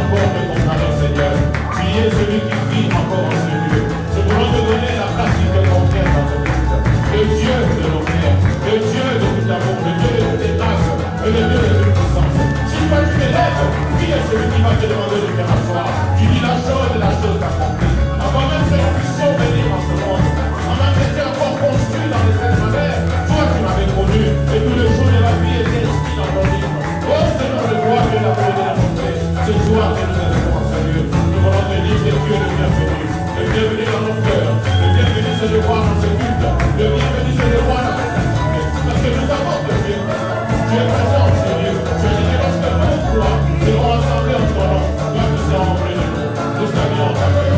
encore de ton talent, Seigneur. Tu es celui qui vit encore en ce lieu. Nous voulons te donner la place qui te convient dans ton Christ. Le Dieu de nos frères, le Dieu de tout amour, le Dieu de toutes les grâces, et le Dieu de toute puissance. Si toi tu t'élèves, qui est celui qui va te demander de faire asseoir? Tu dis la chose et la chose accomplie. Avant même que nous puissions venir en ce monde, avant que tu encore construit dans les sept manières, toi tu m'avais connu, et tous les jours de la vie étaient inscrits dans ton livre. Oh Seigneur, je vois que la paix de la montée, ce soir que nous allons en salut. Nous voulons te dire que Dieu est le bienvenu. Le bienvenu dans nos cœurs, le bienvenu c'est de voir dans ce culte, le bienvenu c'est de voir dans cette assemblée. Parce que nous savons que tu es présent. Tu es présent, Seigneur. Tu as dit que lorsque nous trois serons assemblés en ton nom, toi tu seras en plein de nous. Nous saluons ta paix.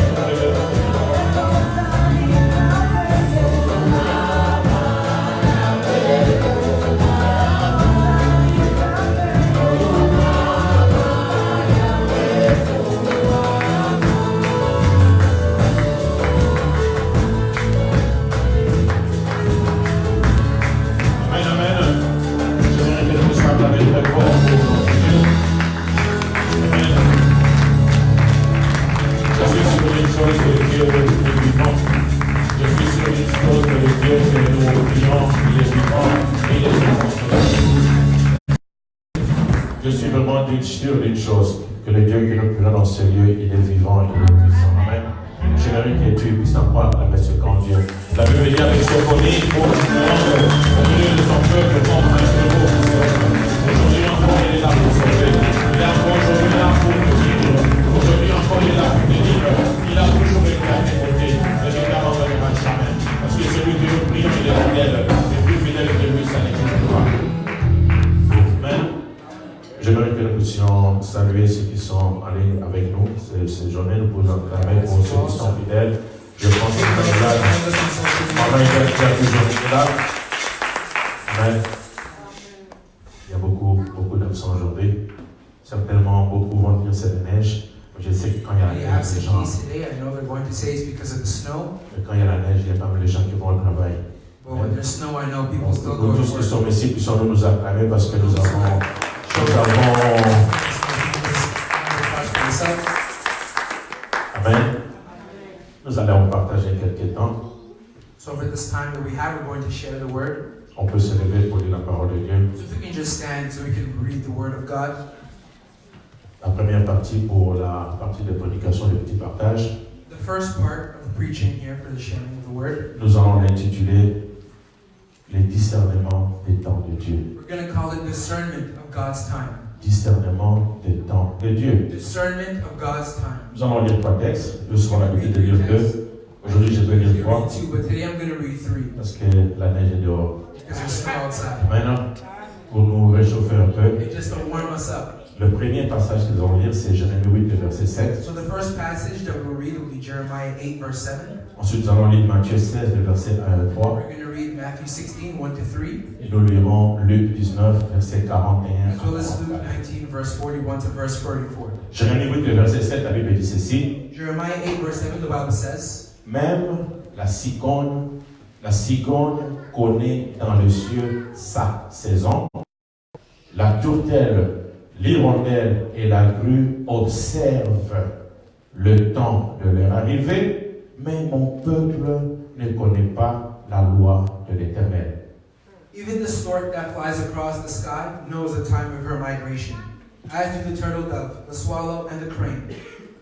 Je suis vraiment sûre d'une chose, que le Dieu qui nous prend dans ce lieu, il est vivant et il est puissant. Amen. J'aimerais que tu puisses en croire avec ce grand Dieu. La Bible dit avec symphonie, pour au milieu de son peuple, comme un chevaux. Aujourd'hui encore, il est là pour sauver. Il est encore aujourd'hui là pour nous guider. Aujourd'hui encore, il est là pour nous dire. Il a toujours été à tes côtés. Et je n'abandonnerai jamais. Parce que celui que nous prions, il est fidèle. Et plus fidèle que lui, ça n'existe pas. Amen. J'aimerais que nous puissions saluer ceux qui sont en ligne avec nous. Cette journée, nous pouvons acclamer pour ceux qui sont fidèles. Je pense que nous sommes là. Maman, il y a toujours là. Amen. Il y a beaucoup d'absents aujourd'hui. Certainement, beaucoup vont dire c'est la neige. Je sais que quand il y a la neige, les gens. Quand il y a la neige, il y a pas mal de gens qui vont au travail. But when there's snow, I know people still go Nous to tous qui work. sommes ici, puissons-nous nous acclamer parce que nous avons. Amen. Nous allons partager quelques temps. So for this time that we have, we're going to share the word. On peut se lever pour lire la parole de Dieu. So if we can just stand so we can read the word of God. La première partie pour la partie de prédication, le petit partage. The first part of the preaching here for the sharing of the word. Nous allons l'intituler les discernements des temps de Dieu. We're going to call it discernment of God's time. Discernement des temps de Dieu. Discernment of God's time. Nous allons lire 3 textes. Nous serons l'habitude de lire 2. Aujourd'hui, je vais lire 3. But today I'm going to read 3. Parce que la neige est dehors. Because there's snow outside. Maintenant, pour nous réchauffer un peu, And just to warm us up. le premier passage que nous allons lire, c'est Jérémie 8, le verset 7. So the first passage that we'll read will be Jeremiah 8, verse 7. Ensuite, nous allons lire Matthieu 16, le verset 1 à 3. We're going to read Matthew 16, 1 to 3. Et nous lirons Luc 19, verset 41 As well as à Luke 44. 19, verse 41 to verse 44. Jérémie 8, le verset 7, la Bible dit ceci. Jeremiah 8, verse 7, the Bible says, Même la cigogne connaît dans les cieux sa saison. La tourtelle, l'hirondelle et la grue observent le temps de leur arrivée, mais mon peuple ne connaît pas la loi de l'Éternel. even the stork that flies across the sky knows the time of her migration. As do the turtle dove, the swallow, and the crane.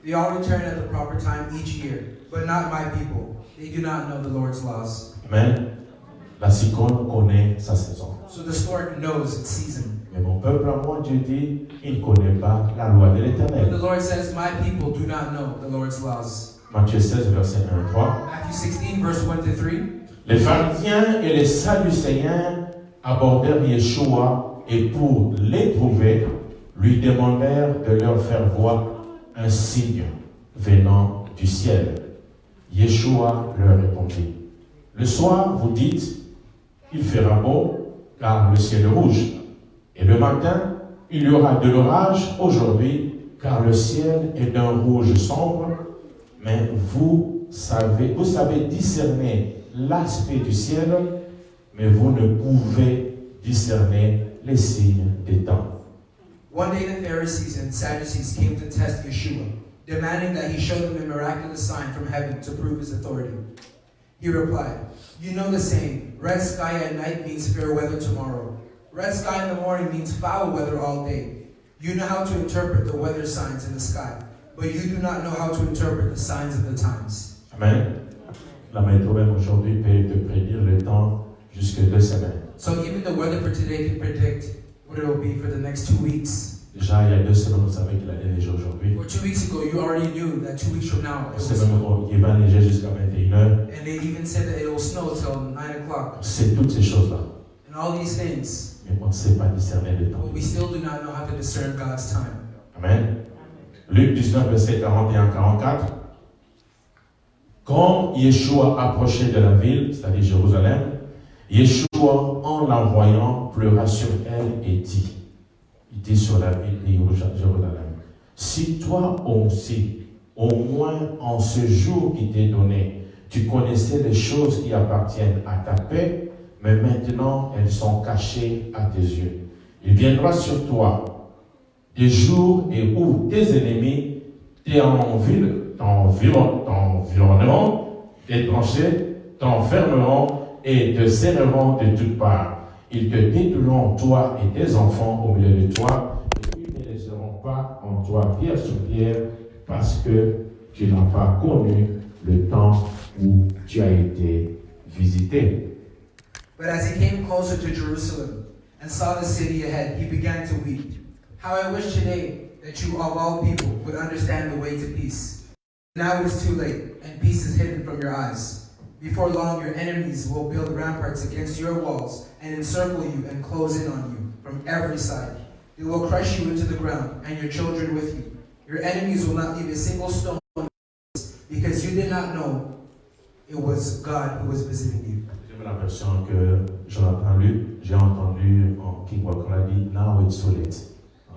They all return at the proper time each year, but not my people. They do not know the Lord's laws. Amen. La cigogne connaît sa saison. So the stork knows its season. Mais mon peuple à moi, Dieu dit, il ne connaît pas la loi de But l'Éternel. the Lord says, my people do not know the Lord's laws. Matthieu 16, verset 1 à 3. Matthew 16, verse 1 to 3. Les pharisiens et les sadducéens abordèrent Yeshua et pour l'éprouver, lui demandèrent de leur faire voir un signe venant du ciel. Yeshua leur répondit, le soir, vous dites, il fera beau, car le ciel est rouge. Et le matin, il y aura de l'orage aujourd'hui, car le ciel est d'un rouge sombre. Mais vous savez discerner l'aspect du ciel, mais vous ne pouvez discerner les signes des temps. One day the Pharisees and Sadducees came to test Yeshua, demanding that he show them a miraculous sign from heaven to prove his authority. He replied, "You know the saying, red sky at night means fair weather tomorrow. Red sky in the morning means foul weather all day. You know how to interpret the weather signs in the sky, but you do not know how to interpret the signs of the times." Amen. La météo même aujourd'hui peut te prédire le temps jusque 2 semaines. So even the weather for today can predict what it will be for the next 2 weeks. Déjà, il y a 2 semaines, on savait qu'il allait neiger aujourd'hui. Or 2 weeks ago, you already knew that 2 weeks from now, On sait même qu'il va neiger jusqu'à 21h. and they even said that it will snow till 9 o'clock. On sait toutes ces choses-là, And all these things, mais on ne sait pas discerner le temps. but we still do not know how to discern God's time. Amen. Luc 19, verset 41-44. Quand Yeshua approchait de la ville, c'est-à-dire Jérusalem, Yeshua, en la voyant, pleura sur elle et dit sur la ville de Jérusalem, si toi aussi, au moins en ce jour qui t'est donné, tu connaissais les choses qui appartiennent à ta paix, mais maintenant elles sont cachées à tes yeux. Il viendra sur toi des jours et où tes ennemis t'environneront, tes tranchées t'enfermeront et te serreront de toutes parts. Ils te détruiront, toi et tes enfants, au milieu de toi, et ils ne laisseront pas en toi pierre sur pierre, parce que tu n'as pas connu le temps où tu as été visité. But as he came closer to Jerusalem and saw the city ahead, he began to weep. How I wish today that you of all people would understand the way to peace. Now it is too late, and peace is hidden from your eyes. Before long, your enemies will build ramparts against your walls and encircle you and close in on you from every side. They will crush you into the ground, and your children with you. Your enemies will not leave a single stone because you did not know it was God who was visiting you. J'aime la version que Jonathan lu. J'ai entendu en King Walker a dit Now it's too late.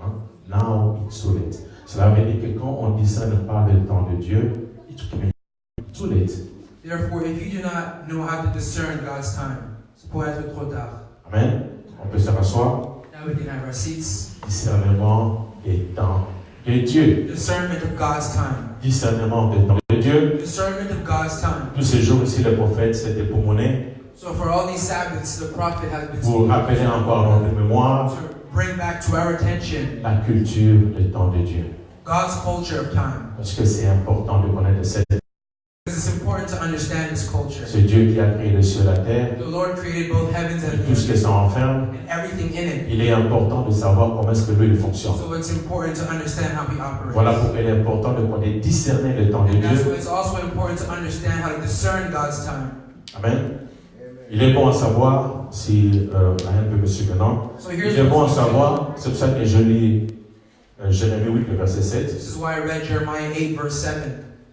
Hein? Now it's too late. Cela veut dire que quand on discerne pas le temps de Dieu, it's too late. Therefore, if you do not know how to discern God's time, c'est pour être trop tard. Amen. On peut se rasseoir. Now we can have our seats. Discernement des temps de Dieu. Discernment of God's time. Discernement des temps de Dieu. Discernment of God's time. Tous ces jours ici, le prophète, c'était pour monnaie. So for all these Sabbaths, the prophet has been Pour rappeler encore à notre mémoire to bring back to our attention la culture des temps de Dieu. God's culture of time. Parce que c'est important de connaître cette. Because it's important to understand His culture. C'est Dieu qui a créé le ciel et la terre. The Lord created both heavens Et and tout ce earth qui s'en renferme. and everything in it. Il est important de savoir comment est-ce que lui il fonctionne. So it's important to understand how He operates. Voilà pourquoi il est important de connaître, discerner le temps de And that's Dieu. why it's also important to understand how to discern God's time. Amen. Il est bon à savoir, si Ryan peut me suivre maintenant, So il here's est bon à what savoir, c'est pour ça que je lis Jérémie 8, le verset 7. this is why I read Jeremiah 8, verse 7.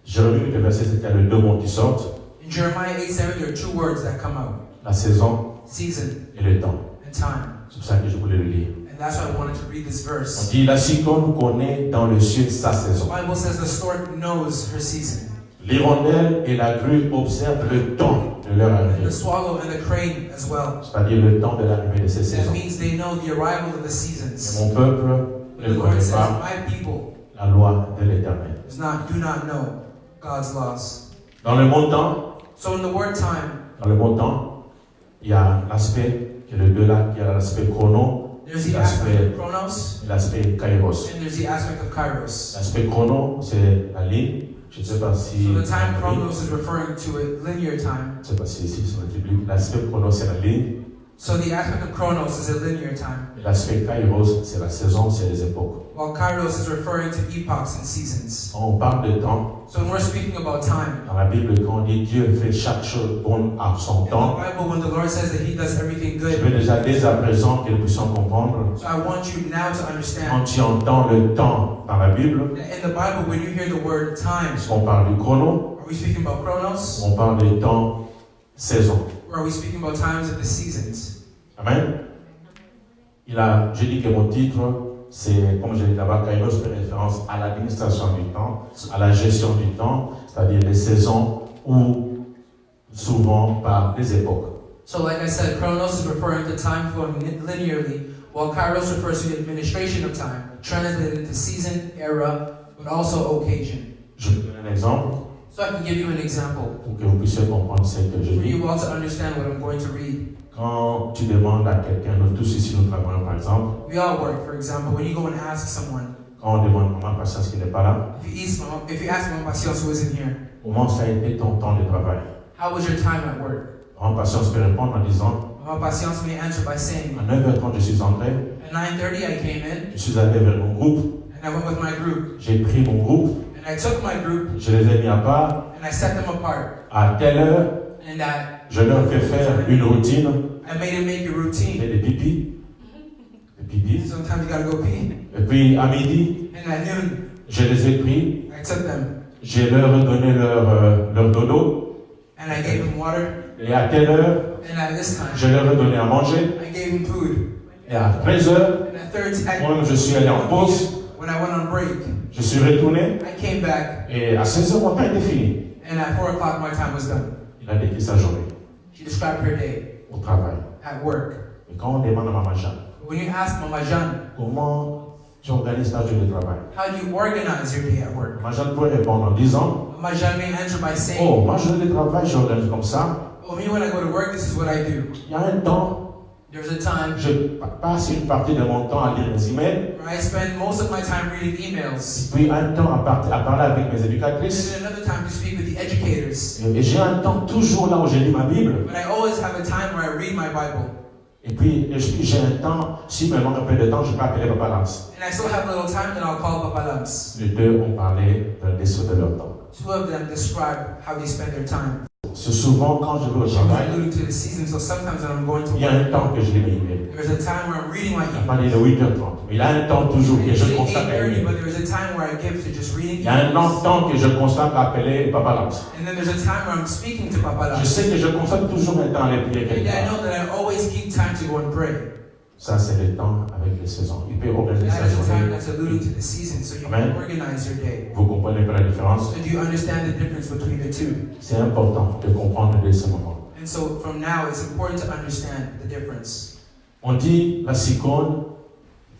Jérémie 8, le verset 7, il y a le deux mots qui sortent, In Jeremiah 8:7, there are two words that come out: la saison season et le temps. and time. C'est pour ça que je voulais le lire. And that's why I wanted to read this On verse. dit, la cigogne connaît dans le ciel sa The saison. Bible says the stork knows her season. L'hirondelle et la grue observent le temps de leur And arrivée. the swallow and the crane as well. C'est-à-dire le temps de l'arrivée de ces That saisons. means they know the arrival of the Et seasons. mon peuple The ne Lord connaît says, pas my people la loi de l'Éternel. do not know God's laws. Dans le montant, So in the word time, il y a l'aspect qui est le deux là, il y a l'aspect chrono, there's the aspect of chronos et l'aspect kairos. and there's the aspect of kairos. L'aspect chrono, c'est la ligne. Je ne sais pas si. So the time chronos is referring to a linear time. Je ne sais pas si ici sur le biblique. L'aspect chrono, c'est la ligne. So the aspect of chronos is a linear time, Et l'aspect kairos, c'est la saison, c'est les époques. while kairos is referring to epochs and seasons. Quand on parle de temps, So when we're speaking about time, dans la Bible, quand on dit Dieu fait chaque chose bonne à son in the temps, Bible, when the Lord says that He does everything je good, veux déjà dès à présent que nous puissions comprendre. so I want you now to Quand understand tu entends le temps dans la Bible, that in the Bible, when you hear the word time, est-ce qu'on parle du chrono, are we speaking about chronos, on parle du temps saison. or are we speaking about times of the seasons? Amen. Je dis que mon titre, c'est, comme je l'ai dit là-bas, Kairos fait référence à l'administration du temps, à la gestion du temps, c'est-à-dire les saisons ou souvent par les époques. So like I said, chronos is referring to time flowing linearly, while Kairos refers to the administration of time, translated into season, era, but also occasion. Je vous donne un exemple So I can give you an example pour que vous puissiez comprendre ce que je for dis. you all to understand what I'm going to read. Quand tu demandes à quelqu'un, nous tous ici nous travaillons par exemple, We all work, for example, when you go and ask someone, quand on demande Maman Patience qui n'est pas là, if you ask Mama Patience who isn't here, comment ça a été ton temps de travail? how was your time at work? Maman Patience peut répondre en disant, Mama Patience may answer by saying, à 9h30 je suis entré, at 9:30 I came in, je suis allé vers mon groupe, and I went with my group, j'ai pris mon groupe, and I took my group, je les ai mis à part, and I set them apart, à telle heure, and je leur fais faire une routine, I made them make a et routine. des pipis, Sometimes you gotta go pee. et puis à midi, And at noon, je les ai pris, I took them, je leur ai donné leur dodo, and I gave them water, et à telle heure, and at this time, je leur ai donné à manger, I gave them food. et à 13h, And at 13, moi-même je suis allé en pause, when I went on break, je suis retourné, I came back, et à 16h mon temps était fini. and at 4 o'clock my time was done. Il a décrit sa journée She described her day au travail. at work. Et quand on demande à Maman Jeanne, When you ask Mama Jeanne, comment tu organises ta journée de travail? how do you organize your day at work? Maman Jeanne pourrait répondre en disant, Mama Jeanne may answer by saying, oh, ma journée de travail, j'organise comme ça. oh, me when I go to work, this is what I do. Il y a un temps, There's a time je passe une partie de mon temps à lire mes emails, where I spend most of my time reading emails. puis un temps à parler avec mes And éducatrices. then another time to speak with the educators. Et j'ai un temps toujours là où je lis ma Bible. But I always have a time where I read my Bible. Et puis j'ai un temps, si me manque un peu de temps, je peux appeler Papa Lance. And I still have a little time, then I'll call Papa Lams. Les deux ont parlé d'un déçu de leur temps. Two of them describe how they spend their time. C'est souvent quand je vais au I'm travail, alluding to the season, so sometimes when I'm going to il y a work, un temps que je lis mes emails. there's a time where I'm reading my Il n'a email. pas dit de 8h30, mais il y a un temps toujours que It's je consacre à 8:30, email. but there's a time where I give to just reading Il y a un emails. temps que je consacre à appeler Papa Lance. And then there's a time where I'm speaking to Papa Je Lams. sais que je consacre toujours un temps à les prier And quelque I part. know that I always keep time to go and pray. Ça, c'est le temps avec les saisons. Il peut organiser That sa is a time journée. that's alluding to the season, so you Amen. can organize your day. Vous comprenez pas la différence? So do you understand the difference between the two? C'est important de comprendre dès ce moment. And so from now, it's important to understand the difference. On dit la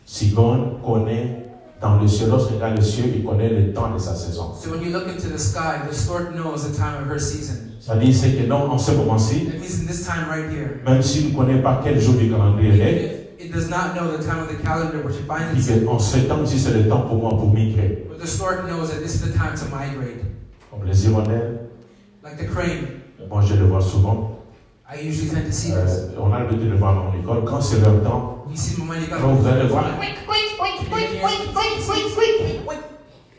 cigogne connaît dans le ciel. Lorsqu'il regarde le ciel, il connaît le temps de sa saison. So when you look into the sky, the stork knows the time of her season. Ça dit c'est que non, en ce moment-ci, That means in this time right here, même s'il ne connaît pas quel jour du calendrier il even est, if it does not know the time of the calendar which it finds il dit itself, qu'en ce temps-ci, c'est le temps pour moi pour migrer. but the stork knows that this is the time to migrate. Comme les hirondelles, Like the crane, moi je le vois souvent. I usually tend to see this. On a l'habitude de le voir dans l'école. Quand c'est leur temps, You see when you quand vous allez voir, go,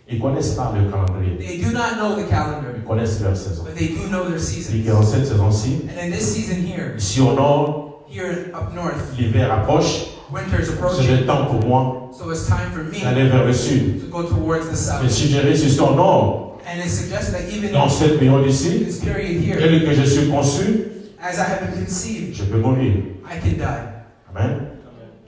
ils connaissent pas le calendrier. they do not know the calendar, Ils connaissent leur saison. but they do know their Et seasons. qu'en cette saison-ci, And in this season here, ici au nord, here up north, l'hiver approche. winter's C'est approaching, le temps pour moi so it's time for me d'aller vers le sud. to go towards the Mais south. si je reste ici au nord, And it's suggested that even dans cette période in ici, this period here, tel que je suis conçu, as I have been conceived, je peux mourir. I can die. Amen.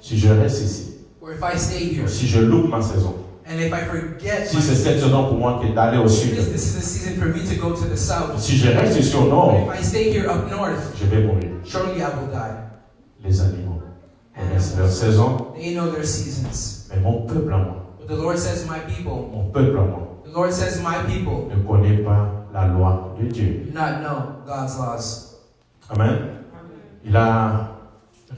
Si je reste ici, Or if I stay here, si je loupe ma saison, and if I forget si my c'est cette saison pour moi qui est d'aller au sud, this is a season for me to go to the south. si je reste ici au But nord, if I stay here up north, je vais mourir. surely I will die. Les animaux connaissent leur saison, They know their seasons. mais mon peuple à moi, But the Lord says, my people, mon peuple à moi, the Lord says, my people ne connaît pas la loi de Dieu. do not know God's laws. Amen. Il a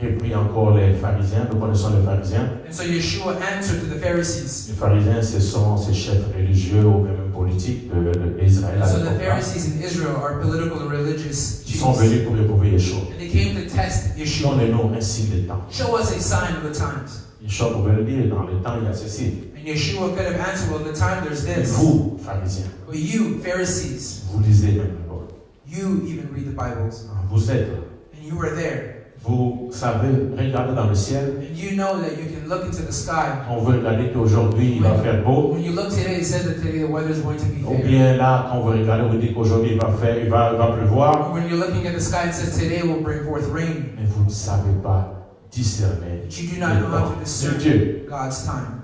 repris encore les pharisiens. Nous connaissons les pharisiens. And so Yeshua answered to the Pharisees. Les pharisiens, ce sont ces chefs religieux ou même politiques d'Israël. And so the Pharisees in Israel are political and religious Ils sont Jews. venus pour éprouver Yeshua. And they came to test Yeshua. Donnez-nous un signe des temps. Show us a sign of the times. Yeshua pouvait le dire, dans le temps, il y a ceci. And Yeshua could have answered, well, in the time there's this. Vous, pharisiens, But you, Pharisees, vous lisez même la Bible. you even read the Bibles. Vous êtes, And you were there. vous savez regarder dans le ciel. And you know that you can look into the sky. On veut regarder qu'aujourd'hui, il va faire beau. When you look today, it says that today the weather is going to be Ou fair. bien là, quand vous regardez, vous dites qu'aujourd'hui, il va pleuvoir. Or when you're looking at the sky, it says today will bring forth rain. Mais vous ne savez pas discerner But you do not know how to de discern Dieu. God's time.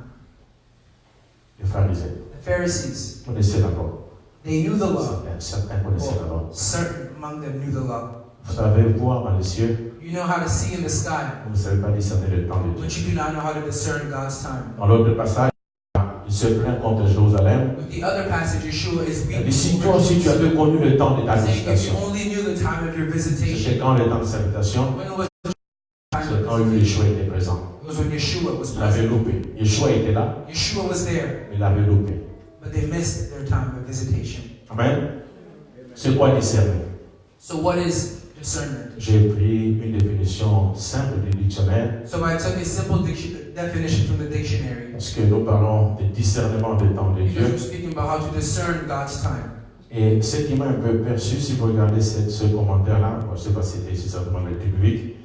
Les pharisiens The Pharisees, connaissaient la loi. they knew the law. Certains connaissaient la loi. Certain among them knew the law. Vous savez voir dans les cieux, You You know how to see in the sky, vous ne savez pas discerner le temps de Dieu. but you do not know how to discern God's time. Dans l'autre passage, il se plaint contre Jérusalem. With the other passage, Yeshua is Il weeping. dit, si toi aussi tu avais connu le temps de ta Saying, if visitation, you only knew the time of your visitation, c'était quand le temps de sa visitation? when was the time C'est quand of visitation? Yeshua était présent. It was when Yeshua was Il avait present. loupé. Yeshua était là, Yeshua was there, mais il avait loupé. but they missed their time of visitation. Amen. C'est quoi discerner? So what is discernment? J'ai pris une définition simple du dictionnaire So I took a simple definition from the dictionary, parce que nous parlons de discernement du temps de because Dieu. we're speaking about how to discern God's time. Et ce qui m'a un peu perçu, si vous regardez ce commentaire-là, je ne sais pas si c'était certainement le public,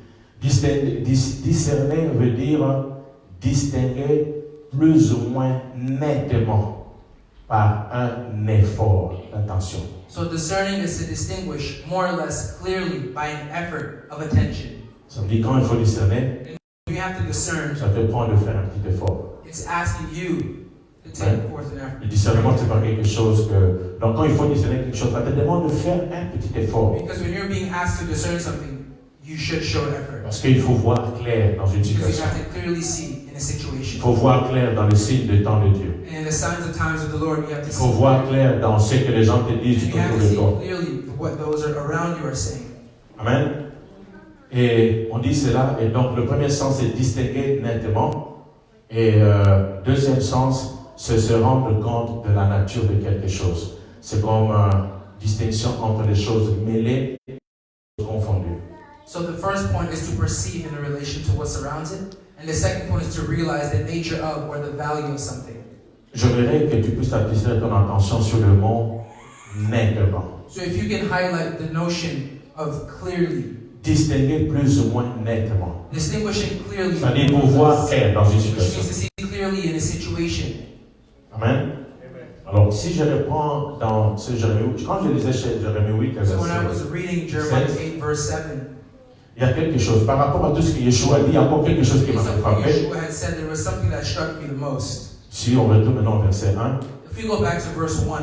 discerner veut dire distinguer plus ou moins nettement par un effort d'attention. So discerning is to distinguish more or less clearly by an effort of attention. Ça veut dire quand il faut discerner, You have to discern. ça te prend de faire un petit effort. It's asking you to take forth an effort. Le discernement, c'est pas quelque chose que... Donc quand il faut discerner quelque chose, ça te demande de faire un petit effort. Because when you're being asked to discern something, you should show effort. Parce qu'il faut voir clair dans une Because you situation. have to clearly see in a Il situation. faut voir clair dans le signe du temps de Dieu. And in the signs of times of the Lord, you have to Il see. faut voir clair dans ce que les gens te disent And you have autour to de see toi. clearly what those around you are saying. Amen. Et on dit cela. Et donc, le premier sens, c'est distinguer nettement. Et deuxième sens, c'est se rendre compte de la nature de quelque chose. C'est comme distinction entre les choses mêlées et confondues. So the first point is to perceive in relation to what surrounds it. And the second point is to realize the nature of or the value of something. Je voudrais que tu puisses attirer ton attention sur le mot nettement. So if you can highlight the notion of clearly, Distinguer plus ou moins nettement. distinguishing clearly, C'est-à-dire pour voir clair dans une which means situation. to see clearly in a situation. Amen. Alors, si je reprends dans ce Jérémie 8, quand je lisais chez Jérémie 8, So when I was verset, reading Jeremiah 7, 8 verse 7, il y a quelque chose, par rapport à tout ce que Yeshua a dit, il y a encore quelque chose qui m'a fait something frapper. Yeshua had said, there was something that struck me the most. Si on retourne maintenant au verset 1, If we go back to verse 1,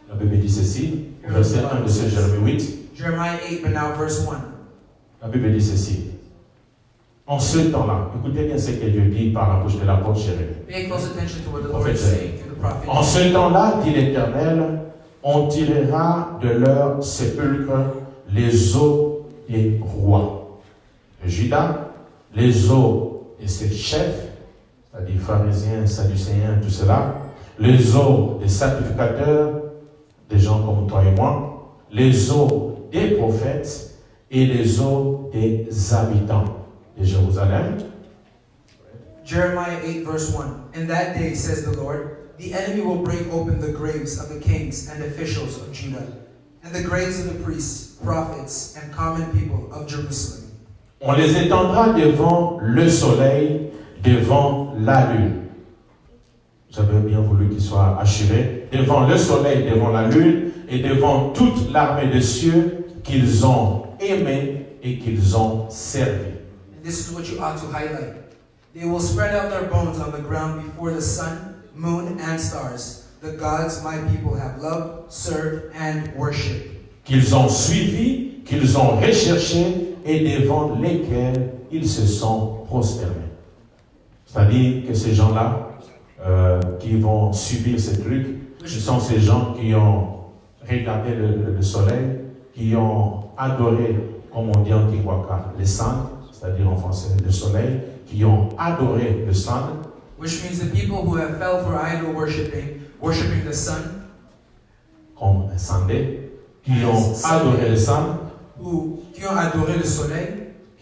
la Bible dit ceci, au verset 1 de ce Jérémie 8, Jeremiah 8, but now verse 1. la Bible dit ceci. En ce temps-là, écoutez bien ce que Dieu dit par la bouche de l'apôtre Jérémie. Pay close attention to what the Lord Prophète is saying through the prophet. En ce temps-là, dit l'Éternel, on tirera de leur sépulcre les os des rois de Juda, les os de ses chefs, c'est-à-dire pharisiens, sadducéens, tout cela, les os des sacrificateurs, des gens comme toi et moi, les os des prophètes et les os des habitants de Jérusalem. Jeremiah 8 verse 1. In that day, says the Lord, the enemy will break open the graves of the kings and officials of Judah, and the graves of the priests, prophets, and common people of Jerusalem. On les étendra devant le soleil, devant la lune. J'avais bien voulu qu'il soit achevé. Devant le soleil, devant la lune, et devant toute l'armée des cieux qu'ils ont aimé et qu'ils ont servi. And this is what you ought to highlight. They will spread out their bones on the ground before the sun, moon, and stars, the gods my people have loved, served, and worshipped. Qu'ils ont suivi, qu'ils ont recherché et devant lesquels ils se sont prosternés. C'est-à-dire que ces gens-là qui vont subir ces trucs, ce sont ces gens qui ont regardé le soleil, qui ont adoré, comme on dit en Tiwaka, les cendres, c'est-à-dire en français le soleil, qui ont adoré le cendres, Which means the people who have fell for idol worshiping the sun, comme un sandé, qui ont adoré le cendres, qui ont adoré le soleil,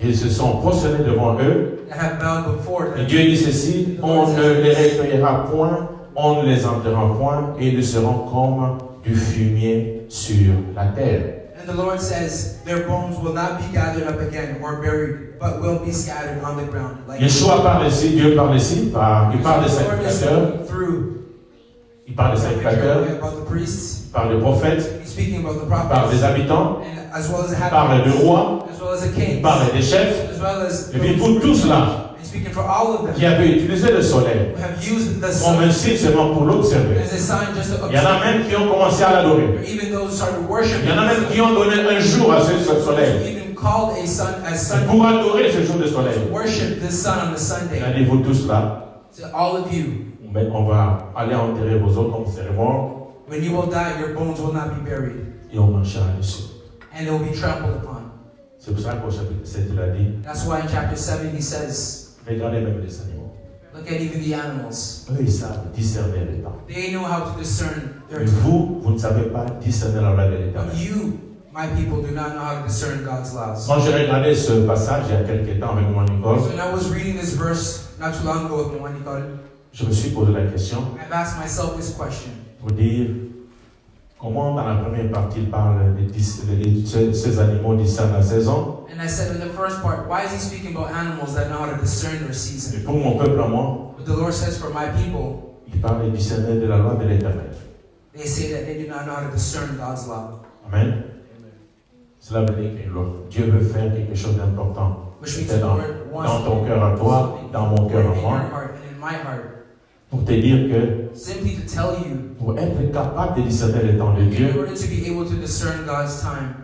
ils se sont prosternés devant eux. that have bowed before Et them. Dieu dit ceci, on ne les recueillera point, on ne les enterrera point, et ils seront comme du fumier sur la terre. And the Lord says, their bones will not be gathered up again or buried, but will be scattered on the ground. Like Yeshua parle ici, Dieu parle ici, il parle des the Lord is sacrificateurs, speaking through il parle des sacrificateurs, about the priests, il parle des prophètes, he's speaking about the il parle prophets, des habitants, and as well as the il parle des inhabitants, rois, as well as the il kings, parle des chefs, as well as et puis pour tous là, he's speaking for all of qui them avaient utilisé le soleil who have used the comme un sun signe seulement pour l'observer. as a sign just to Il y en a observe. même qui ont commencé à l'adorer. Or even those who started worshiping Il y en a même the qui ont donné un jour à ce sun, soleil. even called a sun as C'est Sunday pour adorer ce jour de soleil. to worship this sun on the Sunday. Regardez-vous tous là. To all of you, On va aller enterrer vos autres comme cérémonie when you will die, your bones will not be buried, et on marchera dessus. and they will be trampled upon. C'est pour ça qu'au chapitre 7, il a dit, That's why in chapter 7 he says, regardez même les animaux. look at even the animals. Eux, ils savent discerner les temps. They know how to discern their Mais time. vous ne savez pas discerner la loi de But l'Éternel. you, my people, do not know how to discern God's laws. Quand j'ai regardé ce passage il y a quelques temps avec mon Nicole, So when I was reading this verse not too long ago with Mama Nicole, je me suis posé la question I've asked myself this question. pour dire comment dans la première partie il parle ces animaux discernent la saison. And I said in the first part, why is he speaking about animals that know how to discern their Et season? pour mon peuple à moi, But the Lord says for my people, il parle de discerner de la loi de l'Éternel. they say that they do not know how to discern God's law. Amen. Cela veut dire que Dieu veut faire quelque chose d'important. Which means Peut-être the Lord wants dans ton cœur à toi, dans mon cœur à in moi, your heart and in my heart, pour te dire que simply to tell you, pour être capable de discerner le temps de in Dieu, order to be able to discern God's time,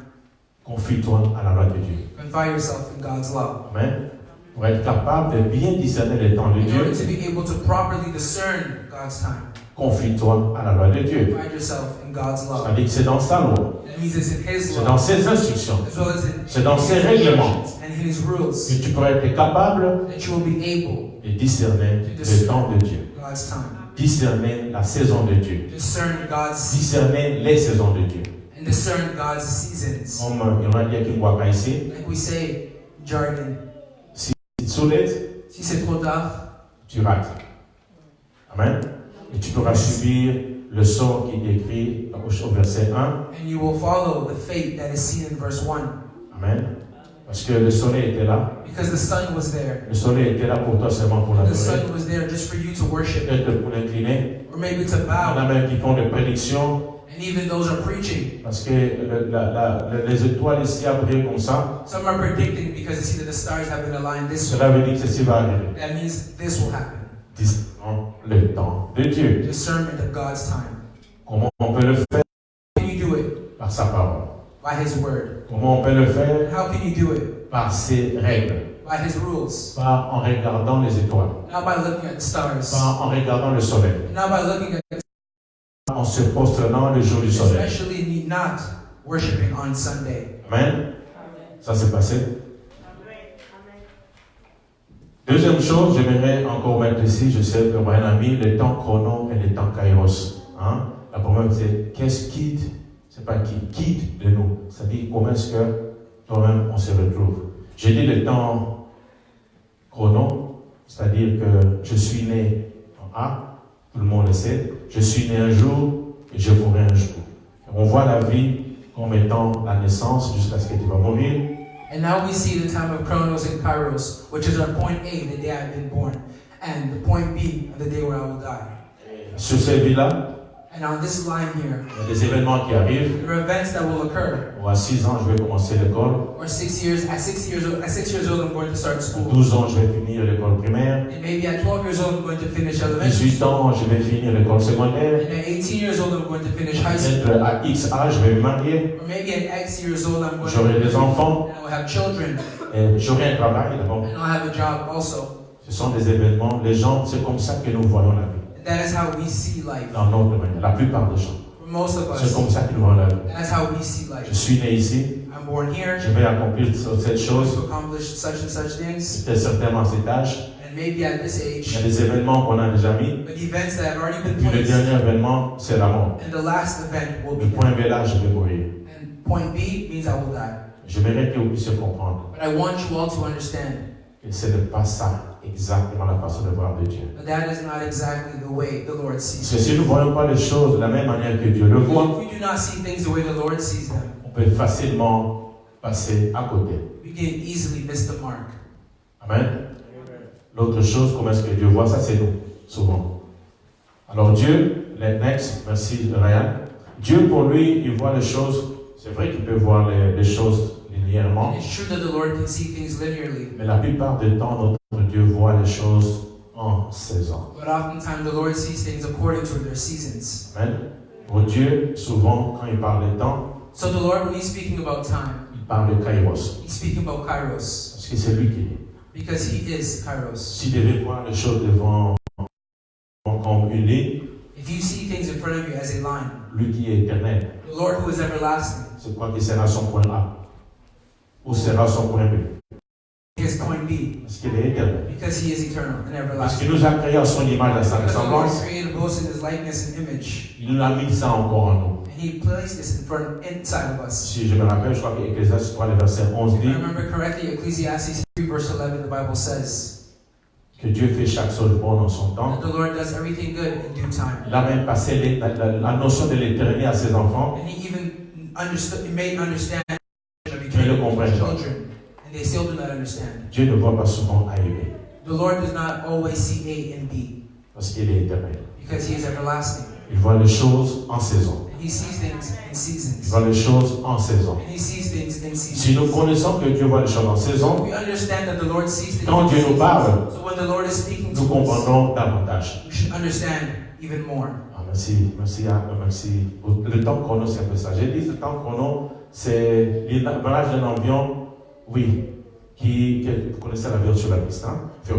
confie-toi à la loi de Dieu. confine yourself in God's law. Amen. Pour être capable de bien discerner le temps de In Dieu, order to be able to properly discern God's time, confie-toi à la loi de Dieu. find yourself in God's law. C'est-à-dire que c'est dans sa loi, That means it's in His c'est law, dans ses instructions, as well as in c'est dans ses His règlements instructions and in His rules, que tu pourras être capable that you will be able de discerner le temps de Dieu, God's time, discerner la saison de Dieu, discern God's discerner les saisons de Dieu. and discern God's seasons. Comme il y en a dit à Kinwaka ici, Like we say in jargon, si tu soulèves, si c'est trop tard, tu rates. Amen. Et tu pourras subir le sort qui est écrit au verset 1. and you will follow the fate that is seen in verse 1, Amen. Parce que le soleil était là. because the sun was there. Le soleil était là pour toi seulement pour The l'adorer. sun was there just for you to worship, Peut-être pour l'incliner. or maybe to Il y en a bow, même qui font des prédictions. and even those are preaching. Parce que les étoiles ici brillent comme ça. Some are predicting because they see that the stars have been aligned this way. Cela veut dire que ceci va arriver. That means this will happen. Discernons le temps de Dieu. Discernment of God's time. Comment on peut le faire? How can you do it? Par sa parole. By His word. Comment on peut le faire? How can you do it? Par ses règles. By His rules. Pas en regardant les étoiles. Not by looking at the stars. Pas en regardant le soleil. Not by looking at, En se prosternant le jour du soleil. especially not worshiping on Sunday. Amen. Ça s'est passé. Deuxième chose, j'aimerais encore mettre ici, je sais que Brian a mis le temps chrono et le temps kairos. Hein? La première, c'est qu'est-ce qui quitte, c'est pas qui quitte de nous. C'est-à-dire comment est-ce que toi-même on se retrouve. J'ai dit le temps chrono, c'est-à-dire que je suis né en A, tout le monde le sait. Je suis né un jour et je mourrai un jour. On voit la vie comme étant la naissance jusqu'à ce que tu vas mourir. And now we see the time of Chronos and Kairos, which is our point A, the day I've been born, and the point B, the day where I will die. Sur cette vie-là, And on this line here, il y a des événements qui arrivent. there are events that will occur. Ou à 6 ans, je vais commencer l'école. Or 6 years, at 6 years old, I'm going to start À school. 12 ans, je vais finir l'école primaire. And maybe at 12 years old, I'm going to finish À elementary 18 ans, je vais finir l'école secondaire. And at 18 years old, I'm going to finish high school. Peut-être à X âge, je vais me marier. Or maybe at X years old, I'm going J'aurai des to enfants. and I will have children. Et j'aurai un travail d'abord. And I'll have a job also. Ce sont des événements. Les gens, c'est comme ça que nous voyons la vie. And that is how we see life. Dans notre manière. La plupart des gens. For most of C'est us, comme ça qu'ils voient la vie. that's how we see Je life. suis né ici. I'm born here Je vais accomplir cette chose. to accomplish such and such things. Peut-être certainement à cet âge. And maybe at this Il y age, a des événements qu'on a déjà mis. but events that have already been Puis le placed. dernier événement, c'est la mort. And the last event will Le be point B là, je vais mourir. And point B means I will die. J'aimerais que vous puissiez comprendre But I want you all to understand que ce n'est pas ça exactement la façon de voir de Dieu. that that is not exactly the way the Lord Parce sees que them. si nous ne voyons pas les choses de la même manière que Dieu le voit, If we do not see things the way the Lord sees them, on peut facilement passer à côté. we can easily miss the mark. Amen. L'autre chose, comment est-ce que Dieu voit ça, c'est nous, souvent. Alors Dieu, next, merci Ryan. Dieu pour lui, il voit les choses, c'est vrai qu'il peut voir les choses linéairement, And it's true that the Lord can see things linearly, mais la plupart du temps, notre Dieu voit les choses en saison. but oftentimes the Lord sees things according to their seasons. Amen. Pour Dieu, souvent, quand il parle des temps, So the Lord, when He's speaking about time, il parle de Kairos. He's speaking about Kairos, Parce que c'est lui qui est. because He is Kairos. S'il devait voir les choses devant comme une ligne, If you see things in front of you as a line, lui qui est éternel, the Lord who is everlasting, c'est quoi qui sera son point A ou sera son point B? His point B, Parce qu'il est éternel. because He is eternal and Parce qu'il everlasting. nous a créés en son image, à sa Because the Lord ressemblance, created both in His likeness and image, il nous a mis ça encore en nous. and He placed this inside of us. Si je me rappelle, je crois que Ecclésiaste 3, le verset 11 If I dit remember correctly, Ecclesiastes 3 verse 11, the Bible says que Dieu fait chaque chose bonne en son temps. that the Lord does everything good in due time. Il a même passé la notion de l'éternité à ses enfants. And He even made understand of Mais le eternity to comprennent pas. children, and they still do not understand. Dieu ne voit pas souvent A et B, The Lord does not always see A and B, parce qu'il est éternel. because He is everlasting. Il voit les choses en saison. And He sees things in Il seasons. voit les choses en saison. And He sees things in Si nous seasons. connaissons que Dieu voit les choses en saison, We understand that the Lord sees things quand in Dieu nous seasons. parle, So when the Lord is speaking nous to us, comprenons davantage. we should understand even more. Ah, merci. Le temps chrono, c'est un peu ça. J'ai dit, le temps chrono, c'est l'image d'un avion, oui, vous connaissez l'avion sur la piste, hein? Fait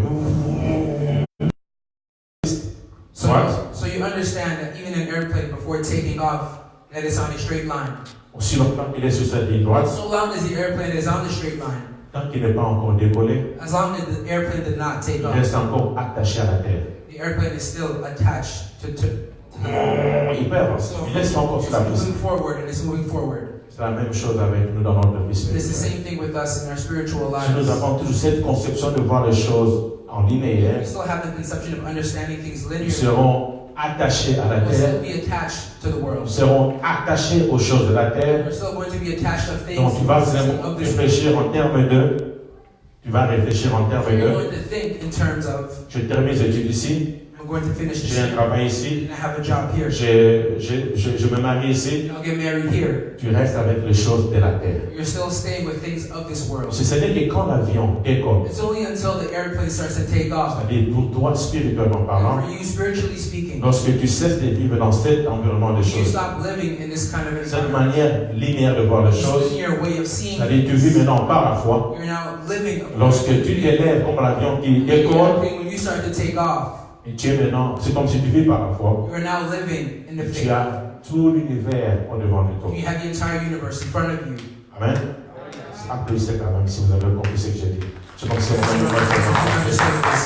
So, Right. so you understand that even an airplane, before taking off, that is on a straight line. aussi longtemps qu'il est sur cette ligne droite, So long as the airplane is on the straight line, tant qu'il n'est pas encore décollé, as long as the airplane did not take il off, reste encore attaché à la terre. the airplane is still attached to the Il peut avancer. So Il reste encore sur la it's piste. moving forward and it's moving forward. C'est la même chose avec nous dans notre vie It's the spirituelle. same thing with us in our spiritual Si nous lives. avons toujours cette conception de voir les choses en linéaire, We still have the conception of understanding things nous linearly. serons attachés à la We'll still terre, be attached to the nous world. serons attachés aux choses de la terre. We're still going to be attached to things Donc tu vas vraiment of this world. réfléchir en termes de, tu vas réfléchir en termes You're de, going to think in terms of, je termine mes études ici, I'm going to finish this j'ai un year, travail ici, and I have a job here. je me marie ici, I'll get married here. tu restes avec les choses de la terre. You're still staying with things of this world. Ce n'est que quand l'avion décolle, It's only until the airplane starts to take off, c'est-à-dire pour toi spirituellement and parlant, for you spiritually speaking, lorsque tu cesses de vivre dans cet environnement de you choses, stop living in this kind of cette environment. manière linéaire de voir les This choses, linear way of seeing c'est-à-dire tu things. vis maintenant par la foi. You're now living Lorsque tu t'élèves comme l'avion qui décolle, when you start to take off, et tu es maintenant, c'est comme si tu vis par la foi. you're now living in the Tu faith. as tout l'univers au devant de toi. You have the entire universe in front of you. Amen. Applaudissez quand même si vous avez compris ce que j'ai dit. C'est comme si on avait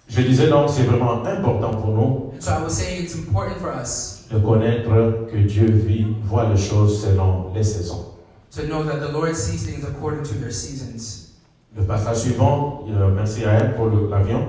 Je disais donc, c'est vraiment important pour nous And so I was saying it's important for us de connaître que Dieu voit les choses selon les saisons. to know that the Lord sees things according to their seasons. Le passage suivant, merci à elle pour l'avion.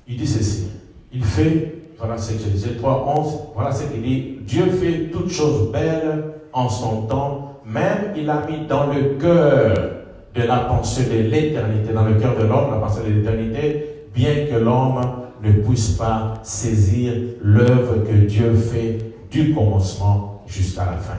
Il dit ceci. Il fait, voilà ce que je disais, 3:11, voilà ce qu'il dit. Dieu fait toutes choses belles en son temps, même il a mis dans le cœur de la pensée de l'éternité, dans le cœur de l'homme, la pensée de l'éternité, bien que l'homme ne puisse pas saisir l'œuvre que Dieu fait du commencement jusqu'à la fin.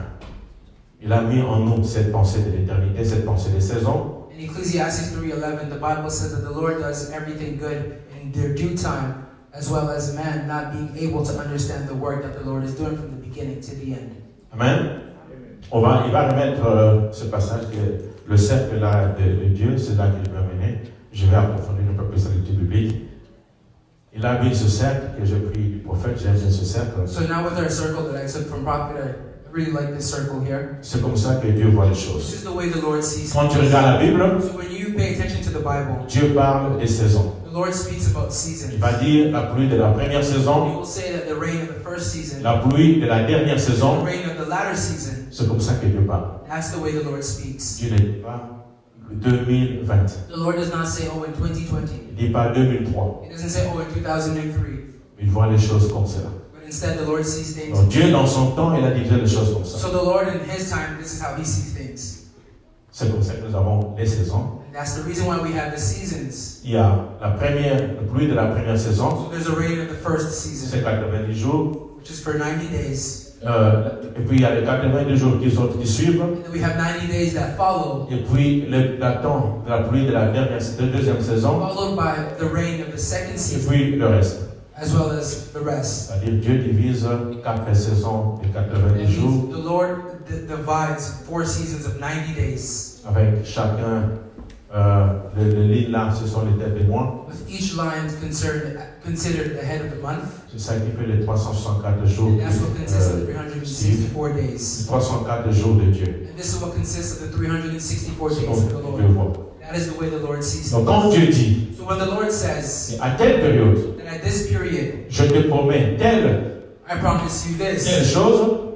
Il a mis en nous cette pensée de l'éternité, cette pensée des saisons. In Ecclesiastes 3:11, the Bible says that the Lord does everything good in their due time, as well as man not being able to understand the work that the Lord is doing from the beginning to the end. Amen. Il va remettre ce passage, le cercle là de Dieu, c'est là que je vais amener. Je vais approfondir un peu plus la lecture biblique. Il a mis ce cercle que j'ai pris du prophète, j'ai aimé ce cercle. So now with our circle that I took from Prophet, I really like this circle here. C'est comme ça que Dieu voit les This choses. is the way the Lord sees Quand tu things. regardes la Bible, So when you pay attention to the Bible, Dieu parle des saisons. the Lord speaks about Il seasons. va dire la pluie de la première He saison, will say that the rain of the first season, la pluie de la dernière the saison. rain of the latter season, C'est comme ça que Dieu parle. that's the way the Lord speaks. Dieu ne dit pas 2020. The Lord does not say, oh, in 2020. Il ne dit pas 2003. He doesn't say, oh, in 2003. Il voit les choses comme cela. But instead, the Lord sees things. Donc Dieu, dans son temps, il a divisé les choses comme ça. So the Lord, in His time, this is how He sees things. C'est comme ça que nous avons les saisons. And that's the reason why we have the seasons. Il y a la pluie de la première saison, So there's a rain of the first season, c'est 90 jours. which is for 90 days. Et puis il y a les 90 jours qui suivent. And then we have 90 days that follow, Et puis le temps de la pluie de la deuxième saison. followed by the rain of the second Et season. puis le reste. as well as the rest. C'est-à-dire Dieu divise 4 saisons de 90 jours The Lord divides 4 seasons of 90 days. avec chacun, les lignes là, ce sont les têtes des mois. With each line considered the head of the month. C'est ça qui fait les 364 jours And that's what consists of the de 364 les days. 364 jours de Dieu. And this is what consists of the 364 C'est days comme of the Dieu Lord. voit. That is the way the Lord sees Donc things. quand Dieu dit, So when the Lord says à telle période, that at this period, je te promets telle I promise you this, chose,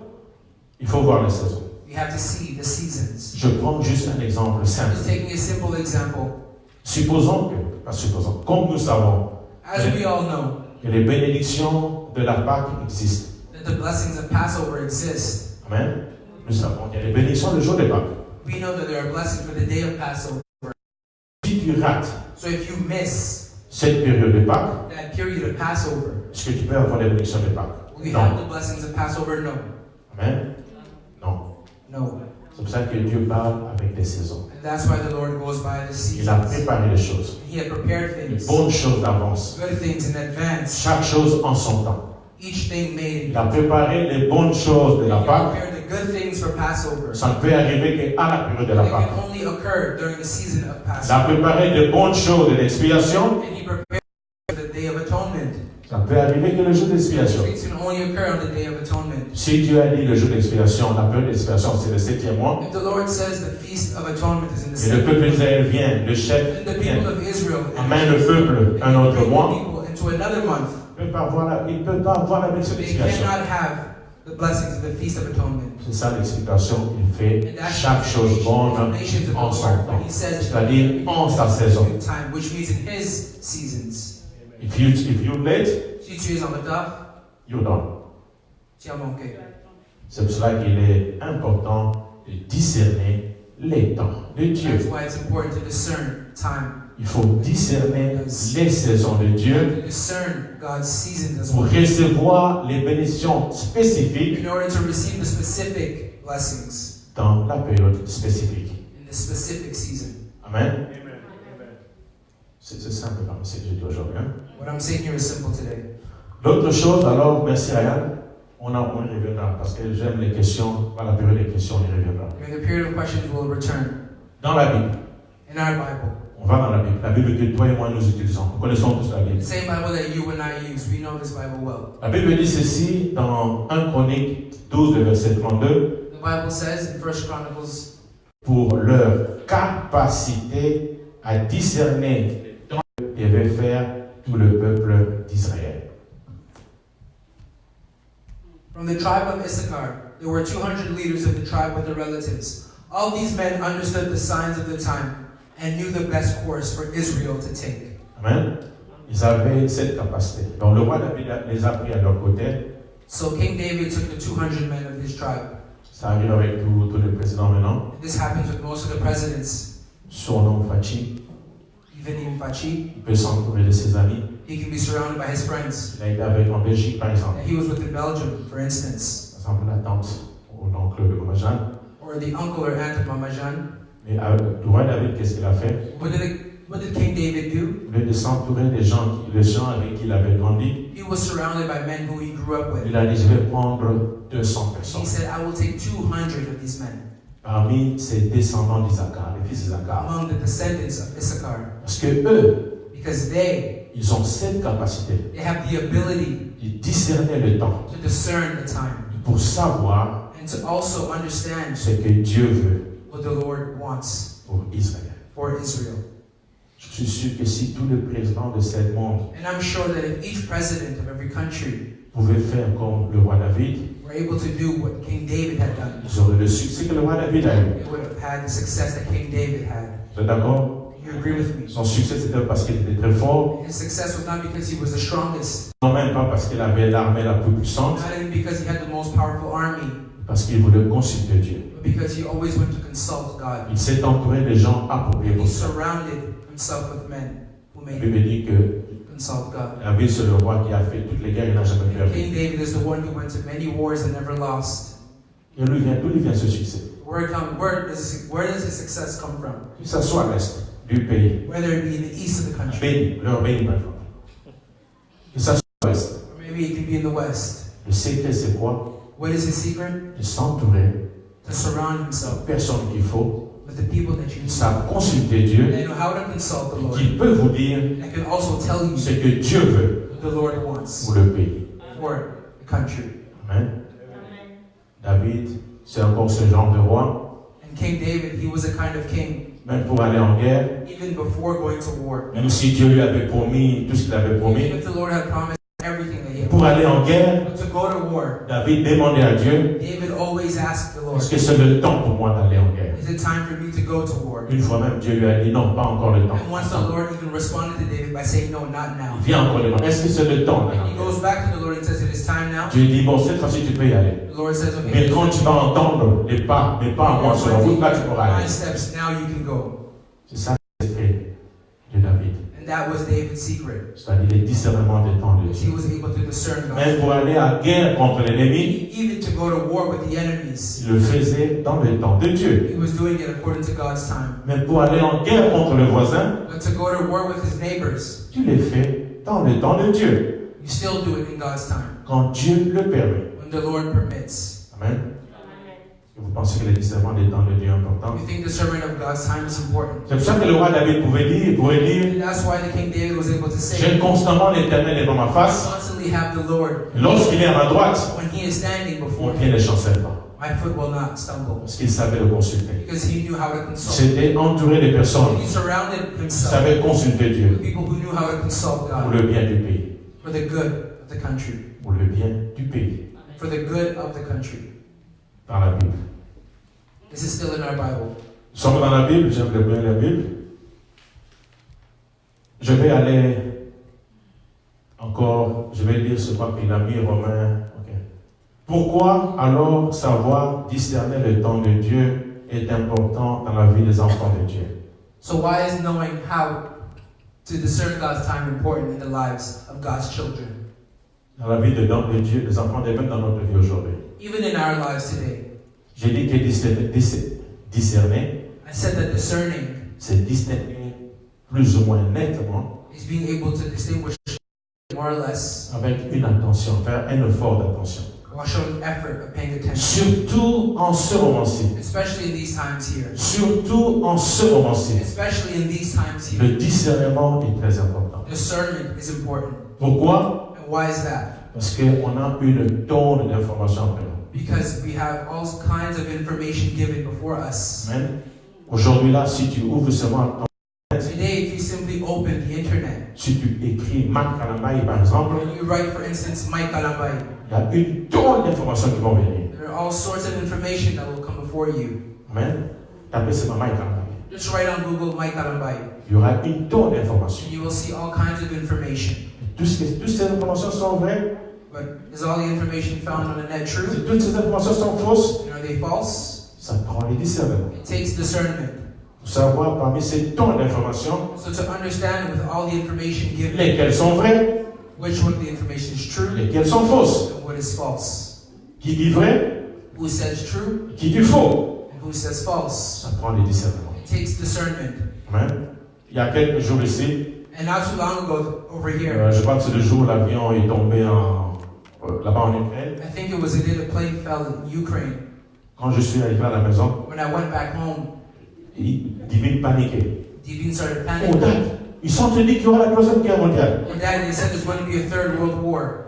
il faut voir les saisons. we have to see the seasons. Je prends juste un exemple simple. Just taking a simple example. Supposons que, pas supposons, comme nous savons As we all know, que les bénédictions de la Pâque existent. that the blessings of Passover exist. Amen. Nous savons qu'il y a des bénédictions le jour de Pâques. We know that there are blessings for the day of Passover. Si tu rates So if you miss cette période de Pâques, that period of Passover, est-ce que tu peux avoir les bénédictions de Pâques? will you Non. have the blessings of Passover? No. Amen. Non. No. C'est pour ça que Dieu parle avec des saisons. And that's why the Lord goes by the Il a seasons. préparé les choses. He had prepared Les things, bonnes choses d'avance. good things in advance, Chaque chose en son temps. each thing made. Il a préparé les bonnes choses de He la Pâque. prepared the good things for Passover. Ça ne peut arriver qu'à la période de la They Pâque. can only occur during the season of Il a Passover. préparé de bonnes choses de l'expiation. And He prepared for the day of atonement. Ça ne peut arriver que le jour d'expiation. Things can only occur on the day of atonement. Si Dieu a dit le jour d'expiation, la période d'expiation, c'est le 7e mois. If the Lord says the feast of atonement is in the Et le seventh peuple d'Israël vient, le chef and the vient, people of Israel amène le peuple un autre bring mois. the people into another month, Il ne peut pas avoir la bénédiction they d'expiation. cannot have the blessings of the feast of atonement. C'est ça l'explication qu'il fait. And that's Chaque chose bonne explanations of the en son Lord when temps. He says C'est-à-dire en sa saison. good time, which means in His seasons. If you're late, Si tu es en retard, you're done. tu as manqué. C'est pour cela qu'il est important de discerner les temps de Dieu. That's why it's important to discern time, Il faut discerner les saisons de Dieu to discern God's seasons as pour well, recevoir les bénédictions spécifiques in order to receive the specific blessings dans la période spécifique. in the specific season. Amen. C'est simple comme c'est que j'ai dit aujourd'hui. Hein? What I'm saying here is simple today. L'autre chose, alors, merci Ryan, on y reviendra parce que j'aime les questions, dans la période des questions, on y reviendra. During the period of questions, we'll return. Dans la Bible, In our Bible, on va dans la Bible que toi et moi nous utilisons. Nous connaissons tous la Bible. the same Bible that you and I use, we know this Bible well. La Bible dit ceci dans 1 Chronique 12, le verset 32, The Bible says in 1 Chronicles, pour leur capacité à discerner les temps que devait faire tout le peuple d'Israël. from the tribe of Issachar, there were 200 leaders of the tribe with their relatives. All these men understood the signs of the time and knew the best course for Israel to take. Amen. Ils avaient cette capacité. Donc le roi David les a pris à leur côté. So King David took the 200 men of his tribe. Ça arrive avec tous les présidents maintenant. This happens with most of the presidents. Son nom Fachi, Even Fachi, il peut s'entourer de ses amis. he can be surrounded by his friends. Il a été avec en Belgique par exemple. And he was with in Belgium, for instance, Par exemple la tante ou l'oncle de Mama Jeanne. or the uncle or aunt of Mama Jeanne. Mais le roi David, qu'est-ce qu'il a fait? What did King David do? Au lieu de s'entourer des gens avec qui il avait grandi, He was surrounded by men who he grew up with. il a dit, je vais prendre 200 He personnes. said, I will take 200 of these men Parmi ses descendants d'Isaacar, les fils d'Isaacar. among the descendants of Issachar, Parce que eux, because ils ont cette capacité they have the ability de discerner le temps to discern the time pour savoir and to also understand ce que Dieu veut what the Lord wants pour Israël. for Israel. Je suis sûr que si tous les présidents de ce monde And I'm sure that if each president of every country pouvaient faire comme le roi David, were able to do what King David had done, ils auraient le succès que le roi David a eu. they would have had the success that King David had. Vous êtes d'accord? You agree with me? Son succès, c'était parce qu'il était très fort, His success was not because he was the strongest, non même pas parce qu'il avait l'armée la plus puissante, not even because he had the most powerful army, parce qu'il voulait consulter Dieu. but because he always went to consult God. Il s'est entouré des gens appropriés He pour ça. surrounded himself with men who La made Bible him dit que consult God. David, c'est le roi qui a fait toutes les guerres, il n'a jamais perdu. King David is the one who went to many wars and never lost. Et d'où il vient ce succès? Where does his success come from? Que ce soit à l'est du pays, Whether it be in the east of the country, béni, leur béni par exemple. Que ça l'Ouest. Or maybe it can be in the West. Le secret, c'est quoi? What is his secret? De s'entourer To surround des himself personnes qu'il faut, with the people that you qui need. savent consulter Dieu, They know how to consult the Lord. qui peuvent vous dire That can also tell you ce que Dieu veut what the Lord wants pour le pays. for the country. Amen. David, c'est encore ce genre de roi. And King David, he was a kind of king, Même pour aller en guerre, even before going to war. même si Dieu lui avait promis tout ce qu'il avait Even promis, if the Lord had promised everything that he had pour aller en guerre, But to go to war, David demandait à Dieu, David always asked the Lord, est-ce que c'est le temps pour moi d'aller en guerre? is it time for me to go to war? Une fois même, Dieu lui a dit, non, pas encore le temps. And once the Lord even responded to David by saying, no, not now. Il vient encore demander, est-ce que c'est le temps d'aller en He guerre? goes back to the Lord and says, it is time now. Dieu dit, bon, cette fois-ci, tu peux y aller. The Lord says, Mais okay, quand tu vas entendre mes pas à moi sur la route, là, tu pourras aller. my steps, now you can go. C'est ça le secret de David. And that was David's secret. C'est-à-dire les discernements des temps de He Dieu. was able to discern God. Même pour aller à guerre contre l'ennemi, Even to go to war with the enemies, il le faisait dans le temps de Dieu. he was doing it according to God's time. Mais pour aller en guerre contre le voisin, But to go to war with his neighbors, tu le fais dans le temps de Dieu, you still do it in God's time, quand Dieu le permet. when the Lord permits. Amen. Est-ce que vous pensez que le discernement des temps de Dieu est important? You think discernment of God's time is important? C'est pour ça que le roi David pourrait dire, And that's why the King David was able to say, j'ai constamment l'Éternel devant ma I face. constantly have the Lord. Lorsqu'il est à ma droite, When he is standing mon before pied me, ne chancelle pas. my foot will not stumble. Parce qu'il savait le consulter. Because he knew how to consult. C'était entouré de personnes He surrounded qui himself savaient consulter with Dieu people who knew how to consult pour God le bien du pays. for the good of the country. Pour le bien du pays. For the good of the country. Dans la Bible. This is still in our Bible. Nous sommes dans la Bible, j'aime bien la Bible. Je vais aller encore, je vais lire ce qu'il a mis Romains. Okay. Pourquoi alors savoir discerner le temps de Dieu est important dans la vie des enfants de Dieu? So why is knowing how to discern God's time important in the lives of God's children? Dans la vie de Dieu, des enfants de Dieu, même dans notre vie aujourd'hui. Even in our lives today. J'ai dit que discerner, I said that discerning c'est distinguer plus ou moins nettement is being able to distinguish more or less avec une attention, faire un effort d'attention. while showing effort of paying attention. Surtout en ce moment-ci. Especially in these times here. Surtout en ce moment-ci. Especially in these times here. Le discernement est très important. Discernment is important. Pourquoi? And why is that? Parce qu'on a une tonne d'informations après nous. Because we have all kinds of information given before us. Amen. Aujourd'hui là, si tu ouvres seulement ton internet, Today, if you simply open the internet, si tu écris Marc Kalambaï par exemple, and you write, for instance, Mike Kalambay, il y a une tonne d'informations qui vont venir. there are all sorts of information that will come before you. Amen. Tapez seulement Mike Kalambaï. Just write on Google Mike Kalambay, Il y aura une tonne d'informations. and you will see all kinds of information. Toutes ces informations sont vraies. But is all the information found on the net true? Toutes ces informations sont fausses. And are they false? Ça prend le discernement. It takes discernment. Pour savoir parmi ces tonnes d'informations, So to understand with all the information given, lesquelles sont vraies, which one of the information is true lesquelles sont fausses. and what is false. Qui dit vrai, Who says true qui dit faux. and who says false. Ça prend le discernement. It takes discernment. Amen. Il y a quelques jours ici, And not too long ago over here, je crois que c'est le jour où l'avion est tombé là-bas en Ukraine. I think it was the day the plane fell in Ukraine. Quand je suis arrivé à la maison, When I went back home, Divine paniquait. Divine started Oh, panicking. Dad, ils sont dit qu'il y aura la troisième guerre mondiale. And Dad, they said there's going to be a third world war.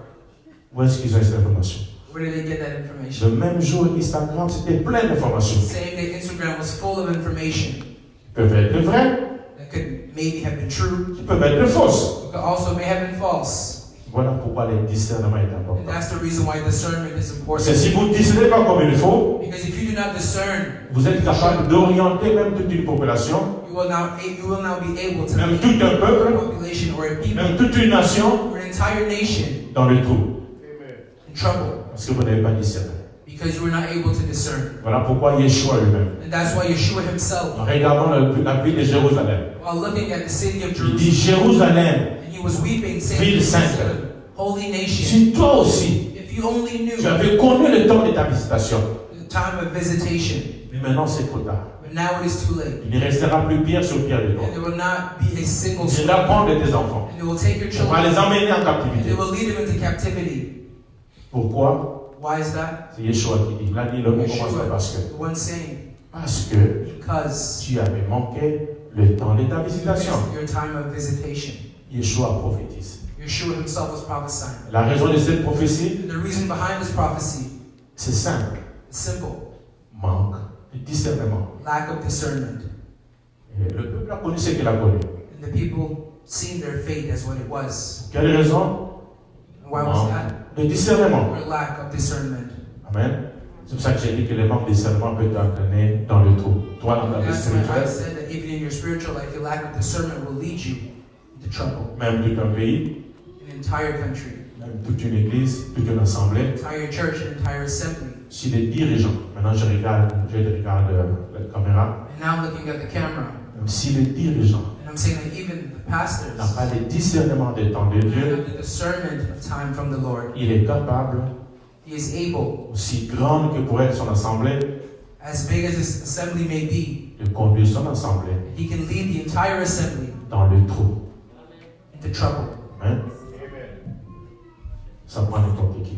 Où est-ce qu'ils ont cette information? Where did they get that information? Le même jour, Instagram, c'était plein d'informations. Same day, Instagram was full of information Qui peuvent être vraies, that could maybe have been true, qui peuvent être fausses. but also may have been false. Voilà pourquoi le discernement est And important. that's the reason why discernment is Parce que important. si vous ne discernez pas comme il faut, Because if you do not discern, vous êtes capable d'orienter même toute une population, you will now be able to même lead tout un a peuple, population or a people même toute une nation or an entire nation dans le trou. in trouble Parce que vous n'avez pas discerné. because you were not able to discern. Voilà pourquoi Yeshua lui-même, And that's why Yeshua himself, en regardant la ville de Jérusalem, while looking at the city of il dit Jerusalem, Jérusalem, and he was weeping, saying, Ville "This sainte. is a holy nation. si toi aussi, If you only knew tu avais connu le temps de ta visitation, the time of visitation, Mais maintenant, c'est trop tard. But now it is too late. Il ne restera plus pierre sur pierre de toi. And there will not be a single Il stone. va prendre tes enfants. And they will take your On va children les emmener en and captivité. they will lead them into captivity. Pourquoi? Why is that? C'est Yeshua qui dit. Il a dit, le mot commence par parce que. The one saying, Parce que because tu avais manqué le temps de ta visitation. your time of visitation. Yeshua prophétise. Yeshua himself was prophesying. La raison de cette prophétie, And the reason behind this prophecy c'est simple. is simple. Manque de discernement. Lack of discernment. Et le peuple a connu ce qu'il a connu. And the people seen their fate as what it was. Quelle raison? And why was that? De discernement. Or lack of discernment. Amen. C'est pour ça que j'ai dit que le manque de discernement peut t'entraîner dans le trou. Toi, dans ta vie That's why I spirituelle, said that even in your spiritual life, your lack of discernment will lead you into trouble. même tout un pays, An entire country, même toute une église, toute une assemblée, entire church, an entire assembly. si les dirigeants, maintenant je regarde la caméra, And now I'm looking at the camera, même si les dirigeants and I'm saying that even the pastors n'ont pas de discernement des temps de Dieu, have the discernment of time from the Lord. il est capable, He is able, aussi grande que pourrait être son assemblée, as big as this assembly may be, de conduire son assemblée he can lead the entire assembly dans le trou. into trouble. Amen. Ça prend n'importe qui.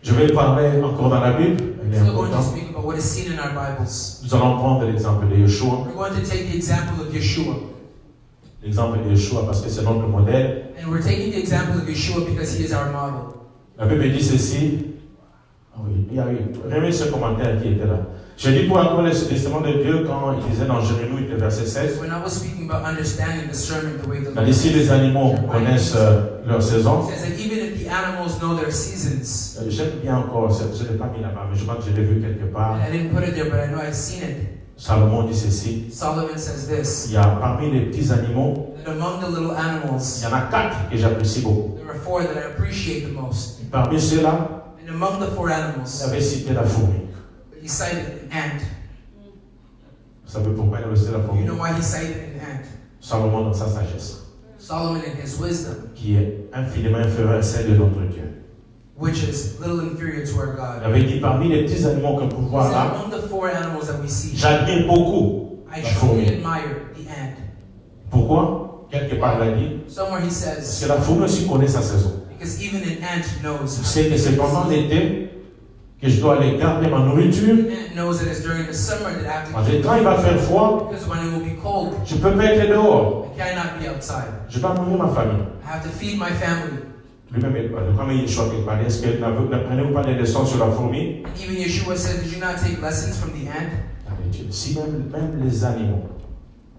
Je vais parler encore dans la Bible, elle est So we're going to importante. speak about what is seen in our Bibles. Nous allons prendre l'exemple de Yeshua. We're going to take the example of Yeshua. L'exemple de Yeshua parce que c'est notre modèle. And we're taking the example of Yeshua because he is our model. La Bible dit ceci. Ah oui, il y a eu. Remets ce commentaire qui était là. Je dis pour encore le testament de Dieu quand il disait dans Jérémie 8, verset 16. When I was speaking about understanding discernment the way the Il a dit si les animaux connaissent leur saison. It says that even if the animals know their seasons, J'aime bien encore, je ne l'ai pas mis là-bas, mais je crois que je l'ai vu quelque part. and I didn't put it there, but I know I've seen it. Salomon dit ceci. Solomon says this, Il y a parmi les petits animaux, that among the little il animals, y en a 4 que j'apprécie beaucoup. there are 4 that I appreciate the most. Et parmi ceux-là, And among the 4 il animals, avait cité la fourmi. he cited an ant. Vous savez pourquoi il avait cité la You fourmi? know why he cited an ant? Salomon dans sa sagesse, Solomon in his wisdom, qui est infiniment inférieure à celle de notre Dieu. which is little inferior to our Il God. avait dit parmi les petits animaux qu'on peut He voir said, là, among the 4 animals that we see, j'admire beaucoup I la truly fourmi. admire the ant. Pourquoi? Quelque part il a dit, Somewhere he parce says, que la fourmi aussi connaît sa saison. because even an ant knows. Je sais que c'est pendant l'été que je dois aller garder ma nourriture. An ant knows that it's during the summer that I have Parce to que quand il va faire froid, because when it will be cold, je peux pas être dehors. I cannot be outside. Je dois nourrir ma famille. I have to feed my family. Lui-même, comme Yeshua qui parlait, est-ce que n'apprenez-vous pas des leçons sur la fourmi? And even Yeshua said, did you not take lessons from the ant? Si même les animaux,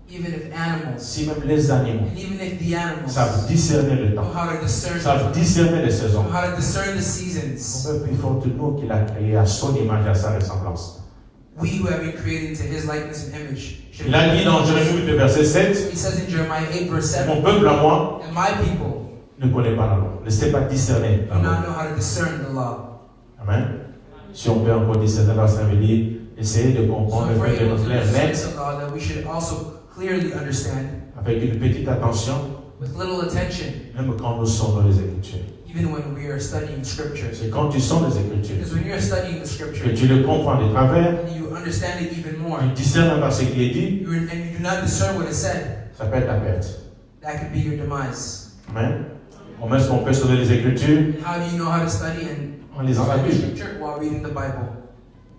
Even if animals, si même les animaux and even if the animals savent discerner le know temps, how to discern, savent discerner les saisons, know how to discern the on seasons, peut plus fort que nous qu'il a créé à son image et à sa ressemblance. we who have been created into his likeness and image. should Il a dit dans Jérémie 8, verset 7, He says in Jeremiah 8 verse 7, mon peuple à moi and my people ne connaît pas la loi, ne sait pas discerner do la loi. not know how to discern the law. Amen. Si on peut encore discerner la ça veut dire essayer de So comprendre if le we're fait de able to notre clair discern net the law, that we should also clearly understand avec une petite attention, with little attention, même quand nous sommes dans les Écritures. even when we are studying scriptures. C'est quand tu sens les Écritures Because when you're studying the que scripture, tu le comprends de travers, and you understand it even more, tu discernes pas ce qui est dit, and you do not discern what is said, ça peut être ta perte. that could be your demise. Amen. Comment est-ce qu'on peut sauver les Écritures? And how do you know how to study and En lisant la study Bible. scripture while reading the Bible?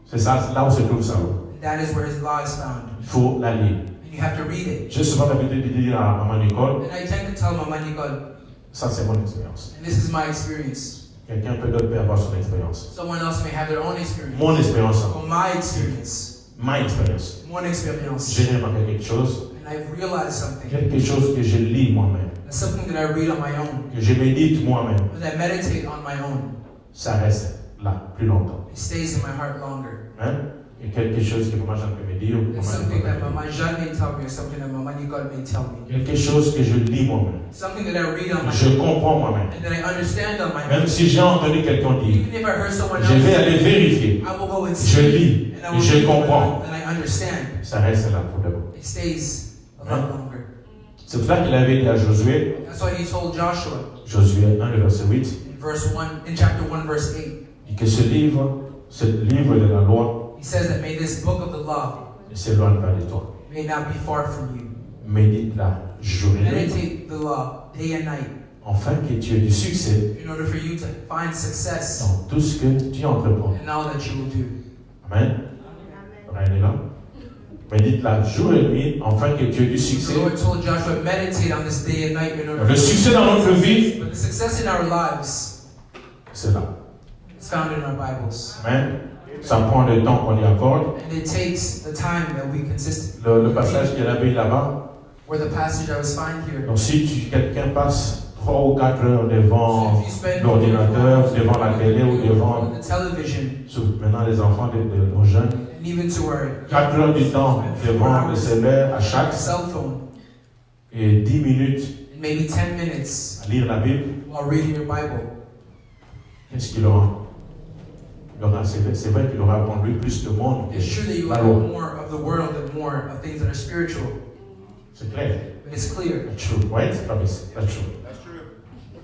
C'est ça, là où se trouve ça. And that is where his law is found. Il faut la lire. And you have to read it. J'ai souvent l'habitude de dire à maman Nicole, And I tend to tell Mama Nicole, ça c'est mon expérience. and this is my experience. Quelqu'un peut d'autre peut avoir son expérience. Someone else may have their own experience. Mon expérience, Or my experience. ma expérience. Mon experience. J'ai remarqué quelque chose, And I've realized something. quelque chose que je lis moi-même, That's something that I read on my own. que je médite moi-même, That I meditate on my own. ça reste là plus longtemps. It stays in my heart longer. Hein? Et quelque chose que maman Jeanne peut me dire, ou It's maman something that Nicole Mama Jeanne may tell me, or something that Mama Nicole may tell me. quelque chose que je lis moi-même, Something that I read on my je own. comprends moi-même. And that I understand on my own. Même si j'ai entendu quelqu'un dire, Even if I heard someone je vais else, aller vérifier, I will go and je see. lis, And I et will je read comprends, and I understand. ça reste là pour de bon. It stays a lot longer. C'est pour ça qu'il avait dit à Josué, That's why he told Joshua Josué 1, le verset 8, in verse 1, in chapter 1, verse 8, et que ce livre de la loi He says that may this book of the law ne s'éloigne pas de toi. may not be far from you. Médite-la jour et nuit, Meditate the law day and night afin que tu aies du succès in order for you to find success dans tout ce que tu entreprends. in all that you will do. Amen. Rien n'est là. Médite-la jour et nuit, afin que tu aies du The succès. Lord told Joshua, meditate on this day and night in order Le succès dans notre vie, but the success in our lives c'est là. is found in our Bibles. Amen. Ça prend le temps qu'on y accorde. And it takes the time that we consistently. Le passage qu'il y avait là-bas. Where the passage I was find here. Donc si quelqu'un passe 3 ou 4 heures devant So if you spend l'ordinateur, devant la télé ou devant the television, maintenant les enfants de nos jeunes, and even to our 4 heures du temps devant le cellulaire à chaque cell phone, et 10 minutes and maybe 10 minutes à lire la Bible, while reading your Bible. qu'est-ce qu'il aura? C'est vrai qu'il aura appris plus de monde. It's true that you will La have loi. more of the world and more of things that are spiritual, C'est clair. but it's clear. That's true. Right? That's true.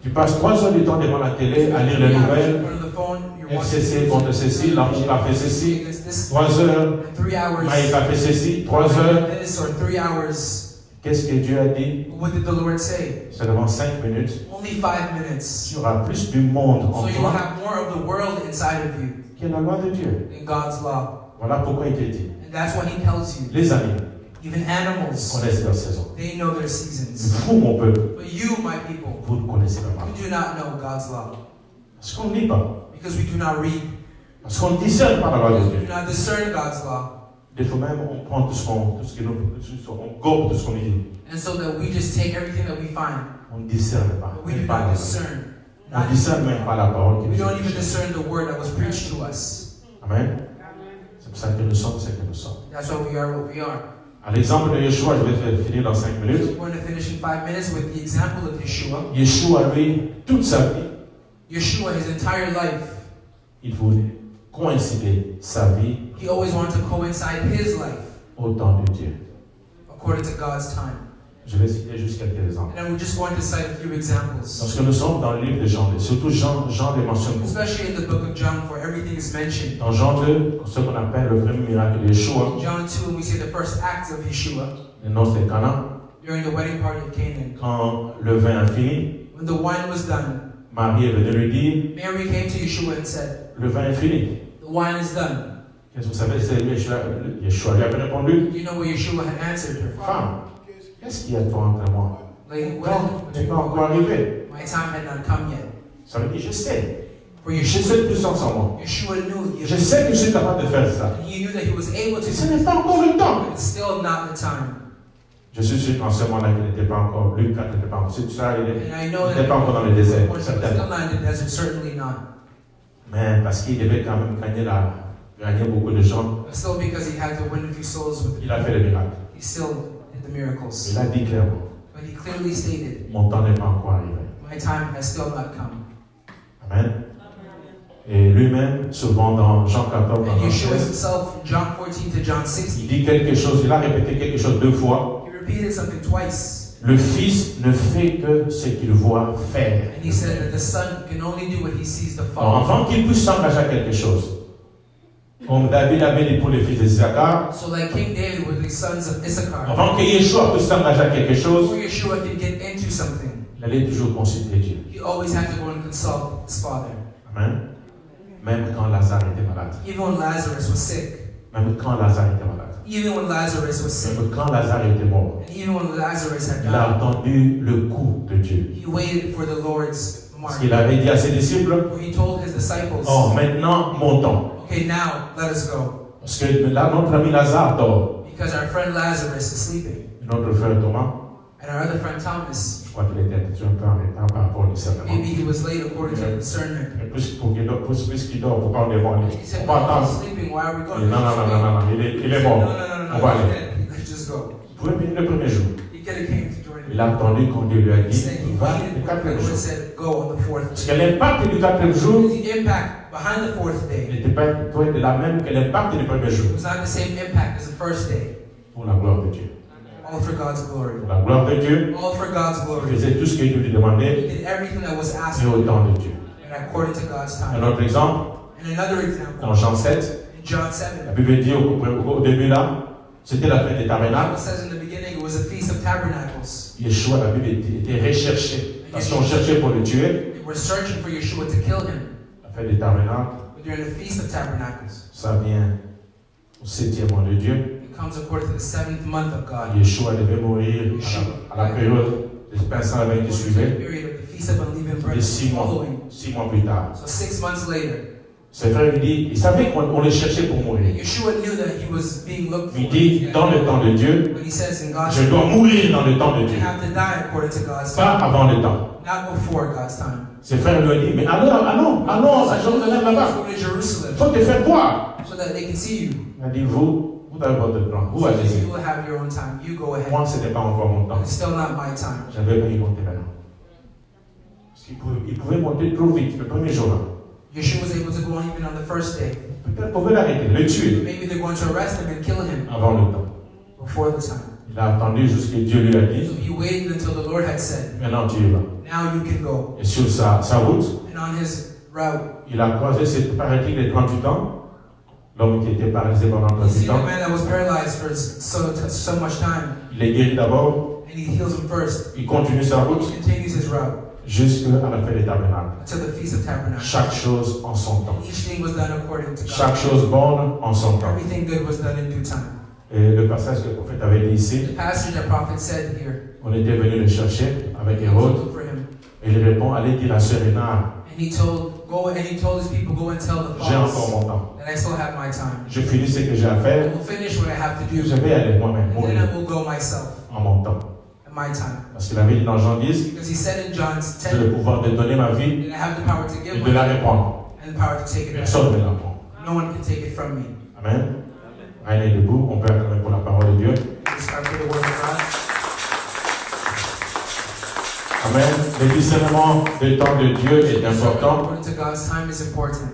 Tu passes 3 heures du temps devant la télé à lire les You have nouvelles. in front of the phone, you're watching FCC contre ceci, l'amour a fait ceci. against this, 3 heures, and 3 hours, Maïk a fait ceci. 3 heures. this or 3 hours. Qu'est-ce que Dieu a dit? What did the Lord say? Seulement 5 minutes. Only 5 minutes. Tu auras plus du monde en So you will toi have more of the world inside of you que la loi de Dieu. than God's law. Voilà pourquoi il te dit. And that's what He tells you. Les amis Even animals, connaissent leur saison. they know their seasons. Vous, mon peuple, But you, my people, vous ne connaissez pas. you do not know God's law. Parce qu'on ne lit pas. Because we do not read. Parce qu'on ne discerne pas la loi de Because we Dieu. do not discern God's law. Des fois même, on prend tout ce qui nous, on gobe tout ce qu'on dit. And so that we just take everything that we find. On ne discerne pas. But we Même do pas not la- discern. On ne discerne même pas la parole qui We nous don't est even dite. discern the word that was preached to us. Amen. C'est pour ça que nous sommes ce que nous sommes. That's why we are what we are. À l'exemple de Yeshua, je vais finir dans 5 minutes. We're going to finish in 5 minutes with the example of Yeshua. Yeshua, lui, toute sa vie, Yeshua, his entire life, il voulait coïncider sa vie he always wanted to coincide his life au temps de Dieu. according to God's time. Je vais citer juste quelques exemples. And we're just going to cite a few examples. Lorsque nous sommes dans le livre de Jean 2, surtout Jean les mentionne beaucoup. Especially in the book of John, where everything is mentioned. Dans Jean 2, ce qu'on appelle le premier miracle de Yeshua, In John 2, we see the first acts of Yeshua le noces de Cana, during the wedding party of Canaan. quand le vin a fini, When the wine was done, Marie est venue lui dire, Mary came to Yeshua and said, le vin est fini. the wine is done. Qu'est-ce que vous savez, c'est Yeshua lui avait répondu, Do you know what Yeshua had answered her? femme, qu'est-ce qu'il y a toi entre moi? Like, Non, well, tu n'es pas encore arrivé. my time had not come yet. Ça veut dire, je sais. For Je Yeshua, sais puissance en moi. Yeshua knew, Je sais que je suis capable de faire ça. he knew that he was able to, Ce n'est pas encore le temps. but it's still not the time. Je suis sûr qu'en ce moment-là, il n'était pas encore, Luc 4 n'était pas encore, c'est ça, il And I know n'était that pas encore dans le désert, he was still certainement. not in the desert, certainly not. Mais parce qu'il devait quand même gagner beaucoup de gens, But still, because he had to win a few souls with it, il a fait le miracle. he still did the miracles. Il a dit clairement, But he clearly stated, mon temps n'est pas encore arrivé. my time has still not come. Amen. Et lui-même, souvent dans Jean 14, dans And Jean Yeshua 16, himself, John 14 to John 16, il dit quelque chose, il a répété quelque chose 2 fois. he repeated something twice. Le Fils ne fait que ce qu'il voit faire. And he said that the Son can only do what he sees the Donc, Father. avant qu'il puisse s'engager à quelque chose, comme David avait dit pour les fils de Issachar, So like King David with the sons of Issachar, avant que Yeshua puisse s'engager à quelque chose, before Yeshua could get into something, il allait toujours consulter Dieu. he always had to go and consult his Father. Amen. Même quand Lazare était malade. Even when Lazarus was sick, Même quand Lazare était malade. even when Lazarus was sick, Même quand Lazare était mort. and even when Lazarus had Il a died, entendu le coup de Dieu. he waited for the Lord's Parce mark, qu'il avait dit à ses disciples, where he told his disciples, oh, maintenant, montons. okay, now let us go. Parce que là, notre ami Lazare dort. Because our friend Lazarus is sleeping, Et notre frère Thomas, and our other friend Thomas, je crois qu'il était un peu en retard par rapport au discernement. maybe he was late according to discernment. Mais puisqu'il dort, pourquoi on est bon? He said, On va well, attendre. he's sleeping, why are we Il going? dit, non, non, non, non, non, il est No, bon. no, no, On va aller. let's just go. Vous pouvez venir le premier jour. He could have came to join Il him. a attendu quand Dieu lui a He dit, said he va waited le when the quatrième Lord jour. said, go on the fourth Parce day. que l'impact du quatrième jour Because the impact behind the fourth day n'était pas peut être la même que l'impact du premier jour. was not the same impact as the first day. Pour la gloire de Dieu. All for God's glory. Pour la gloire de Dieu, All for God's il glory. faisait tout ce que Dieu lui demandait He did everything that was asked et of au him, temps de Dieu. and according to God's Un time. autre exemple, And another example, dans Jean 7, in John La 7, Bible dit au début là, c'était la fête des the tabernacles. Bible says in the beginning it was a feast of tabernacles. Yeshua, la Bible était recherché. Parce qu'on cherchait pour le tuer. They were searching for Yeshua to kill him. La fête des tabernacles, But during the feast of tabernacles, ça vient au 7e mois de Dieu. it comes according to the 7th month of God. Yeshua devait mourir à la période des pains sans levain qui The suivait. period of the feast of unleavened bread Et was 6 mois, following. 6 mois plus tard. So 6 months later, Ses frères lui disent, ils savaient qu'on le cherchait pour mourir. Yeshua knew that he was being looked for. Il dit, dans le temps de Dieu, When he says in God's je dois mourir dans le temps de you Dieu. have to die according to God's Pas time, avant le temps. not before God's time. Ses frères lui ont dit, mais alors, à Jérusalem là-bas, Go to Jerusalem il faut te faire voir. so that they can see you. Il a dit, vous avez votre plan. Vous So allez-y. you will have your own time. You go ahead. Moi, ce n'est pas encore mon temps. It's still not my time. J'avais pris mon terrain. Parce qu'il pouvait monter trop vite le premier jour. Yeshua was able to go on even on the first day. Peut-être pouvait l'arrêter, le tuer Maybe they're going to arrest him and kill him avant le temps. before the time. Il a attendu jusqu'à ce que Dieu lui a So dit, he waited until the Lord had said, maintenant tu y vas. now you can go. Et sur sa route, And on his route, il a croisé, paraît-il, les 38 ans. L'homme qui était paralysé pendant he 38 sees the ans. man that was paralyzed for so much time, Il est guéri d'abord. and he heals him first. Il continue sa route He continues his route jusqu'à la fête des tabernacles. until the Feast of Tabernacles. Chaque chose en son temps. Each thing was done according to Chaque God. chose bonne en son temps. Everything good was done in due time. Et le passage que le prophète avait dit ici, The passage that prophet said here, on était venu le chercher avec he was Hérode. looking for him. Et il répond, allez dire à Sérénard, And he told his people, go and tell the j'ai encore false mon temps. that I still have my time. Je finis ce que j'ai à I faire. will finish what I have to do, Je vais aller moi-même and then mourir I will go myself en mon temps. at my time. Parce qu'il avait dit dans Jean 10, Because he said in John j'ai le 10 pouvoir de donner ma vie that I have the power to et give de la my life répandre. and the power to take it back. Personne ne me la prend. No one can take it from me. Amen. Rien n'est debout, on peut acclamer pour la parole de Dieu. Let's start with the word of God. Amen. Le discernement des temps de Dieu est important. According to God's time is important.